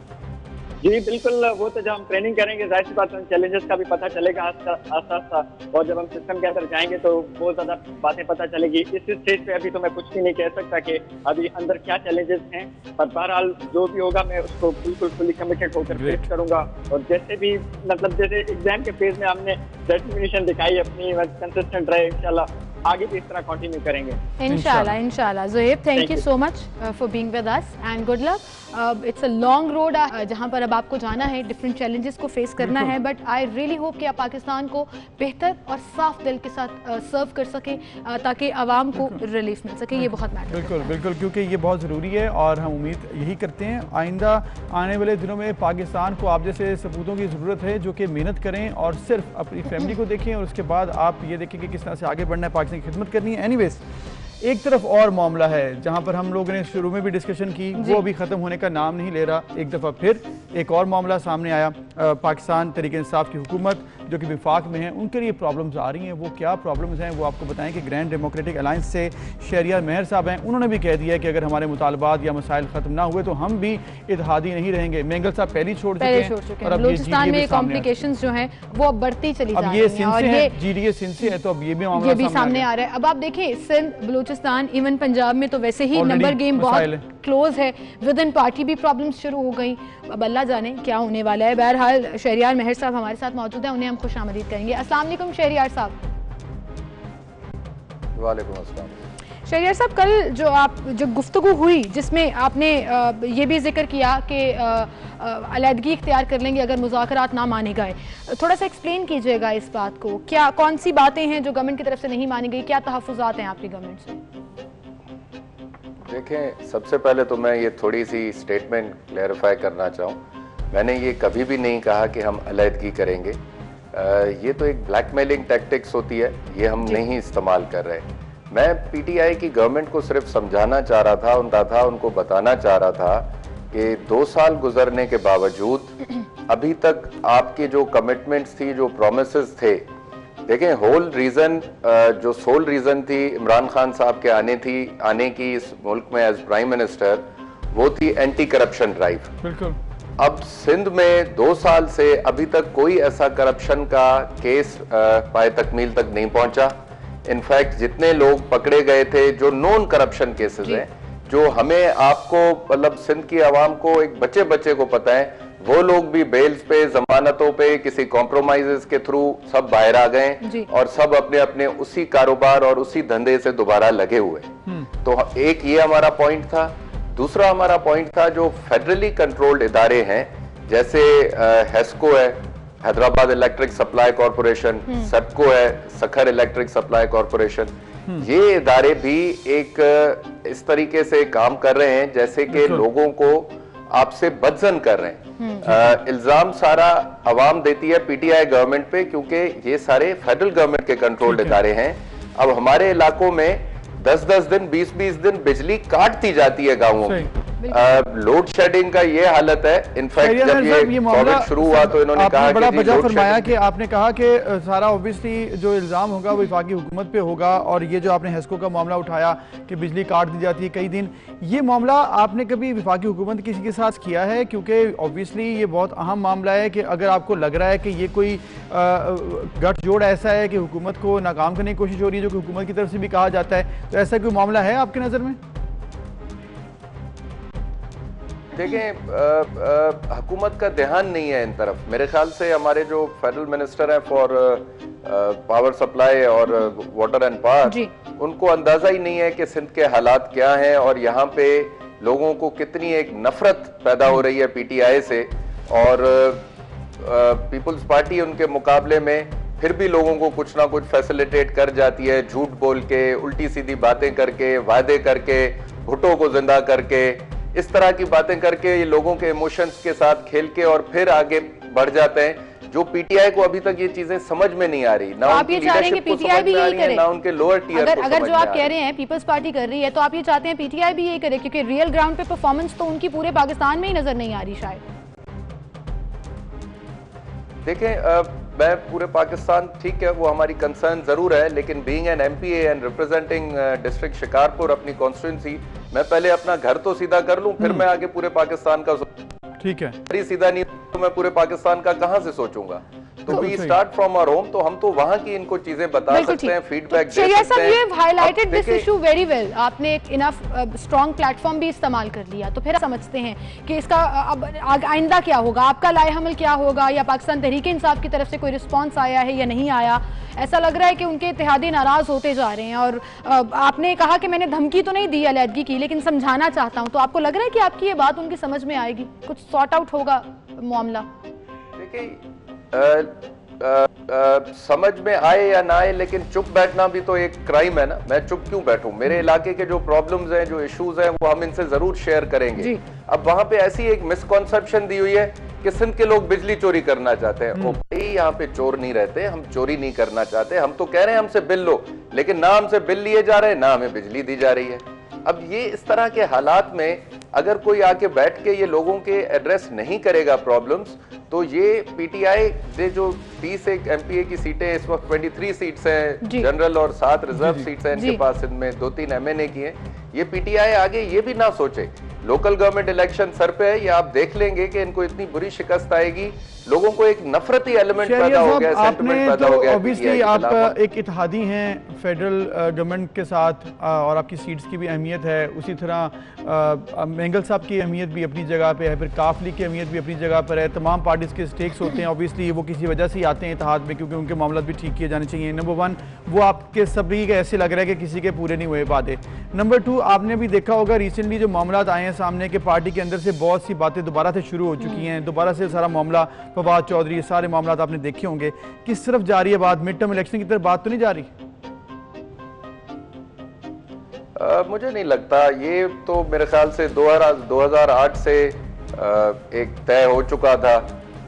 जी बिल्कुल, वो तो जब हम ट्रेनिंग करेंगे जाहिर सी बात है चैलेंजेस का भी पता चलेगा आस्ता, और जब हम सिस्टम के अंदर जाएंगे तो बहुत ज्यादा बातें पता चलेगी। इस स्टेज पे अभी तो मैं कुछ भी नहीं कह सकता कि अभी अंदर क्या चैलेंजेस हैं, पर बहरहाल जो भी होगा मैं उसको बिल्कुल फुली कमिटेड होकर फेस करूंगा। और जैसे भी मतलब जैसे एग्जाम के फेज में हमने डिटरमिनेशन दिखाई अपनी, कंसिस्टेंट रहे, इंशाल्लाह आगे भी इस तरह कंटिन्यू करेंगे इंशाल्लाह। Zuhaib, thank you so much for being with us and good luck. It's a long road जहां पर अब आपको जाना है, डिफरेंट चैलेंजेस को फेस करना है, बट आई रियली होप कि आप पाकिस्तान को बेहतर और साफ दिल के साथ सर्व कर सकें ताकि आवाम को रिलीफ मिल सके। ये बहुत मैटर। बिल्कुल, क्योंकि ये बहुत ज़रूरी है और हम उम्मीद यही करते हैं आइंदा आने वाले दिनों में पाकिस्तान को आप जैसे सपूतों की ज़रूरत है जो कि मेहनत करें और सिर्फ अपनी फैमिली को देखें, और उसके बाद आप ये देखें कि किस तरह से आगे बढ़ना है, पाकिस्तान की खिदमत करनी है। एनीवेज, एक तरफ और मामला है जहां पर हम लोगों ने शुरू में भी डिस्कशन की, वो अभी ख़त्म होने का नाम नहीं ले रहा। एक दफ़ा फिर एक और मामला सामने आया, पाकिस्तान तहरीक इंसाफ की हुकूमत जो कि विफाक में है, उनके लिए प्रॉब्लम्स आ रही हैं। वो क्या प्रॉब्लम्स हैं वो आपको बताएं कि ग्रैंड डेमोक्रेटिक अलायंस से शहरियार मेहर साहब हैं, उन्होंने भी कह दिया कि अगर हमारे मुतालबात या मसाइल ख़त्म ना हुए तो हम भी इत्तेहादी नहीं रहेंगे। मेंगल साहब पहले छोड़ चुके हैं और बलूचिस्तान में कॉम्प्लिकेशंस जो हैं वो अब बढ़ती चली जा रही हैं, और ये जीडीए सिंध से है तो अब ये भी मामला सामने आ रहा है। अब आप देखें सिंध, बलूचिस्तान, इवन पंजाब में तो वैसे ही नंबर गेम बहुत क्लोज है, विद इन पार्टी भी प्रॉब्लम्स शुरू हो गई। अब अल्लाह जाने क्या होने वाला है। बहरहाल शहरियार मेहर साहब हमारे साथ मौजूद हैं, उन्हें हम खुश आमदीद करेंगे। अस्सलाम वालेकुम शहरियार साहब। वालेकुम अस्सलाम। शहरियार साहब, कल जो गुफ्तगू हुई जिसमें आपने ये भी जिक्र किया कि अलहदगी इख्तियार कर लेंगे अगर मुज़ाकरात ना माने गए, थोड़ा सा एक्सप्लेन कीजिएगा इस बात को। क्या कौन सी बातें हैं जो गवर्नमेंट की तरफ से नहीं मानी गई, क्या तहफ़्फ़ुज़ात हैं आपकी गवर्नमेंट से? देखें, सबसे पहले तो मैं ये थोड़ी सी स्टेटमेंट क्लैरिफाई करना चाहूँ। मैंने ये कभी भी नहीं कहा कि हम अलहदगी करेंगे। ये तो एक ब्लैकमेलिंग टैक्टिक्स होती है, ये हम नहीं इस्तेमाल कर रहे। मैं पीटीआई की गवर्नमेंट को सिर्फ समझाना चाह रहा था, उनको बताना चाह रहा था कि 2 साल गुजरने के बावजूद अभी तक आपकी जो कमिटमेंट्स थी, जो प्रोमिसेस थे, देखें होल रीज़न जो सोल रीज़न थी इमरान खान साहब के आने की इस मुल्क में एज प्राइम मिनिस्टर, वो थी एंटी करप्शन ड्राइव। बिल्कुल। अब सिंध में 2 साल से अभी तक कोई ऐसा करप्शन का केस पाए तकमील तक नहीं पहुंचा। इनफैक्ट जितने लोग पकड़े गए थे जो नॉन करप्शन केसेस हैं, जो हमें आपको मतलब सिंध की आवाम को एक बच्चे को पता है, वो लोग भी बेल्स पे, जमानतों पे, किसी कॉम्प्रोमाइजेस के थ्रू सब बाहर आ गए और सब अपने अपने उसी कारोबार और उसी धंधे से दोबारा लगे हुए। तो एक ये हमारा पॉइंट था। दूसरा हमारा पॉइंट था जो फेडरली कंट्रोल्ड इदारे हैं, जैसे हेस्को है, हैदराबाद इलेक्ट्रिक सप्लाई कॉरपोरेशन, सेप्को है, सखर इलेक्ट्रिक सप्लाई कॉरपोरेशन, ये इदारे भी एक इस तरीके से काम कर रहे हैं जैसे कि लोगों को आपसे बदजन कर रहे हैं। इल्जाम सारा अवाम देती है पीटीआई गवर्नमेंट पे, क्योंकि ये सारे फेडरल गवर्नमेंट के कंट्रोल्ड इदारे हैं। अब हमारे इलाकों में 10-10 दिन, 20-20 दिन बिजली काट दी जाती है गांवों में। लोड शेडिंग का ये हालत है। इनफैक्ट जब ये कोविड शुरू हुआ तो इन्होंने कहा बड़ा वजह फरमाया कि आपने कहा कि सारा ऑब्वियसली जो इल्जाम होगा वो वफाकी हुकूमत पे होगा, और ये जो आपने हेस्को का मामला उठाया कि बिजली काट दी जाती है कई दिन, ये मामला आपने कभी वफाकी हुकूमत किसी के साथ किया है? क्योंकि ऑब्वियसली ये बहुत अहम मामला है कि अगर आपको लग रहा है कि ये कोई गठजोड़ ऐसा है कि हुकूमत को नाकाम करने की कोशिश हो रही है, जो कि हुकूमत की तरफ से भी कहा जाता है, तो ऐसा कोई मामला है आपकी नज़र में? देखें, हुकूमत का ध्यान नहीं है इन तरफ। मेरे ख्याल से हमारे जो फेडरल मिनिस्टर हैं फॉर पावर सप्लाई और वाटर एंड पावर, उनको अंदाजा ही नहीं है कि सिंध के हालात क्या हैं और यहाँ पे लोगों को कितनी एक नफरत पैदा हो रही है पीटीआई से, और पीपल्स पार्टी उनके मुकाबले में फिर भी लोगों को कुछ ना कुछ फैसिलिटेट कर जाती है, झूठ बोल के, उल्टी सीधी बातें करके, वादे करके, भुट्टो को जिंदा करके, इस तरह की बातें करके ये लोगों के इमोशंस के साथ खेल के और फिर आगे बढ़ जाते हैं, जो पीटीआई को अभी तक ये चीजें समझ में नहीं आ रही। ना आप ये चाह रहे हैं कि पीटीआई भी यही करे, ना उनके लोअर टियर को अगर जो आप कह रहे हैं पीपल्स पार्टी कर रही है, तो आप ये चाहते हैं पीटीआई भी यही करे, क्योंकि रियल ग्राउंड पे परफॉर्मेंस तो उनकी पूरे पाकिस्तान में ही नजर नहीं आ रही शायद। देखें, मैं पूरे पाकिस्तान, ठीक है, वो हमारी कंसर्न जरूर है, लेकिन being an MPa and representing district Shikarpur, अपनी कॉन्स्टिट्यूंसी, मैं पहले अपना घर तो सीधा कर लूं, फिर मैं आगे पूरे पाकिस्तान का, ठीक है, सीधा नहीं तो मैं पूरे पाकिस्तान का कहां से सोचूंगा। तो we start from our home, तो हम तो वहां की इनको चीजें बता सकते हैं, फीडबैक दे सकते हैं। You have highlighted this issue very well, आपने एक इनफ स्ट्रॉन्ग प्लेटफॉर्म भी इस्तेमाल कर लिया, तो फिर समझते हैं कि इसका अब आइंदा क्या होगा, आपका लाएहमल क्या होगा, या पाकिस्तान तहरीक इंसाफ की तरफ से कोई रिस्पॉन्स आया है या नहीं आया। ऐसा लग रहा है कि उनके इत्तेहादी नाराज होते जा रहे हैं, और आपने कहा कि मैंने धमकी तो नहीं दी अलहदगी की, लेकिन समझाना चाहता हूं, तो आपको लग रहा है कि आपकी ये बात उनकी समझ में आएगी, कुछ सॉर्ट आउट होगा मामला? देखिए, समझ में आए या ना आए, लेकिन चुप बैठना भी तो एक क्राइम है ना। मैं चुप क्यों बैठूं? मेरे इलाके के जो प्रॉब्लम्स हैं, जो इश्यूज हैं, वो हम इनसे जरूर शेयर करेंगे। अब वहां पे ऐसी एक मिसकॉन्सेप्शन दी हुई है कि सिंध के लोग बिजली चोरी करना चाहते हैं। ओ भाई, यहाँ पे चोर नहीं रहते, हम चोरी नहीं करना चाहते, हम तो कह रहे हैं हमसे बिल लो, लेकिन ना हमसे बिल लिए जा रहे हैं, ना हमें बिजली दी जा रही है। अब ये इस तरह के हालात में अगर कोई आके बैठ के ये लोगों के एड्रेस नहीं करेगा प्रॉब्लम्स, तो ये पीटीआई से जो 30 एमपीए की सीटें, इस वक्त 23 सीट्स हैं जनरल और 7 रिजर्व सीट्स हैं इनके पास, इनमें 2-3 एमएनए की हैं। ये पीटीआई आगे ये भी ना सोचे, लोकल गवर्नमेंट इलेक्शन सर पे है, ये आप देख लेंगे कि इनको इतनी बुरी शिकस्त आएगी, लोगों को एक नफरती एलिमेंट पैदा हो गया, सेंटिमेंट पैदा हो गया। ऑब्वियसली आप एक इत्तेहादी हैं फेडरल गवर्नमेंट के साथ, और आपकी सीट्स की भी अहमियत है, उसी तरह मेंगल साहब की अहमियत भी अपनी जगह पे है, फिर काफली की अहमियत भी अपनी जगह पर है, तमाम पार्टीज के स्टेक्स होते हैं, ऑब्वियसली वो किसी वजह से ही आते हैं इत्तेहाद में, क्योंकि उनके मामला भी ठीक किए जाने चाहिए। नंबर 1, वो आपके सभी के ऐसे लग रहा है कि किसी के पूरे नहीं हुए वादे। नंबर 2, आपने भी देखा होगा रिसेंटली जो मामला आए हैं सामने के पार्टी के अंदर से बहुत सी बातें दोबारा से शुरू हो चुकी हैं, दोबारा से सारा मामला फवाद चौधरी, सारे मामला आपने देखे होंगे, किस तरफ जा रही है बात, मिड टर्म इलेक्शन की तरफ बात तो नहीं जा रही? मुझे नहीं लगता, ये तो मेरे ख्याल से 2008 से एक तय हो चुका था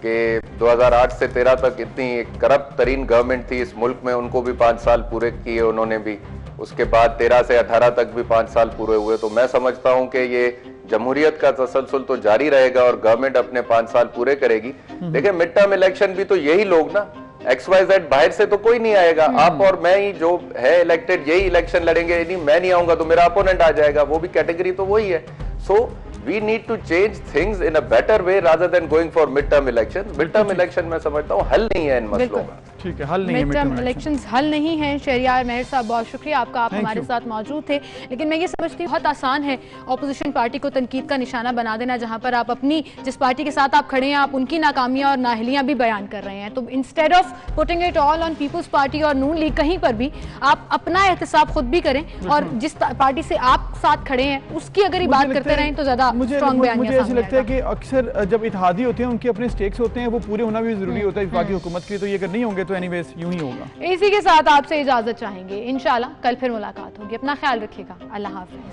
कि 2008 से 13 तक इतनी करप्ट तरीन गवर्नमेंट थी इस मुल्क में, उनको भी 5 साल पूरे किए उन्होंने भी, उसके बाद 13 से 18 तक भी 5 साल पूरे हुए। तो मैं समझता हूं कि ये जमहूरियत का तसलसल तो जारी रहेगा और गवर्नमेंट अपने 5 साल पूरे करेगी। देखिए, मिड टर्म इलेक्शन भी तो यही लोग ना, XYZ बाहर से तो कोई नहीं आएगा, आप और मैं ही जो है इलेक्टेड यही इलेक्शन लड़ेंगे, नहीं मैं नहीं आऊंगा तो मेरा अपोनेंट आ जाएगा, वो भी कैटेगरी तो वही है। सो we need to change things in a better way rather than going for mid-term elections. Mid-term election मैं समझता हूँ हल नहीं है इन मसलों का। ठीक है, हल नहीं है मिड-टर्म इलेक्शंस हल नहीं है। शहरियार मेहर साहब, बहुत शुक्रिया आपका, आप हमारे साथ मौजूद थे। लेकिन मैं ये समझती हूँ बहुत आसान है ऑपोजिशन पार्टी को तनकीद का निशाना बना देना, जहाँ पर आप अपनी जिस पार्टी के साथ आप खड़े हैं, आप उनकी नाकामियाँ और नाहलियाँ भी बयान कर रहे हैं। तो instead of putting it all on people's party और नून लीग, कहीं पर भी आप अपना एहतसाब खुद भी करें, और जिस पार्टी से आप साथ खड़े हैं उसकी अगर ही बात करते रहें तो ज्यादा स्ट्रॉन्ग बयान ऐसे लगता है कि अक्सर जब इत्तेहादी होते हैं उनके अपने स्टेक्स होते हैं, वो पूरे होना भी जरूरी होता है बाकी हुकूमत के लिए, तो ये अगर नहीं होंगे तो एनीवेज यूं ही होगा। इसी के साथ आपसे इजाजत चाहेंगे, इंशाल्लाह कल फिर मुलाकात होगी, अपना ख्याल रखिएगा, अल्लाह हाफिज।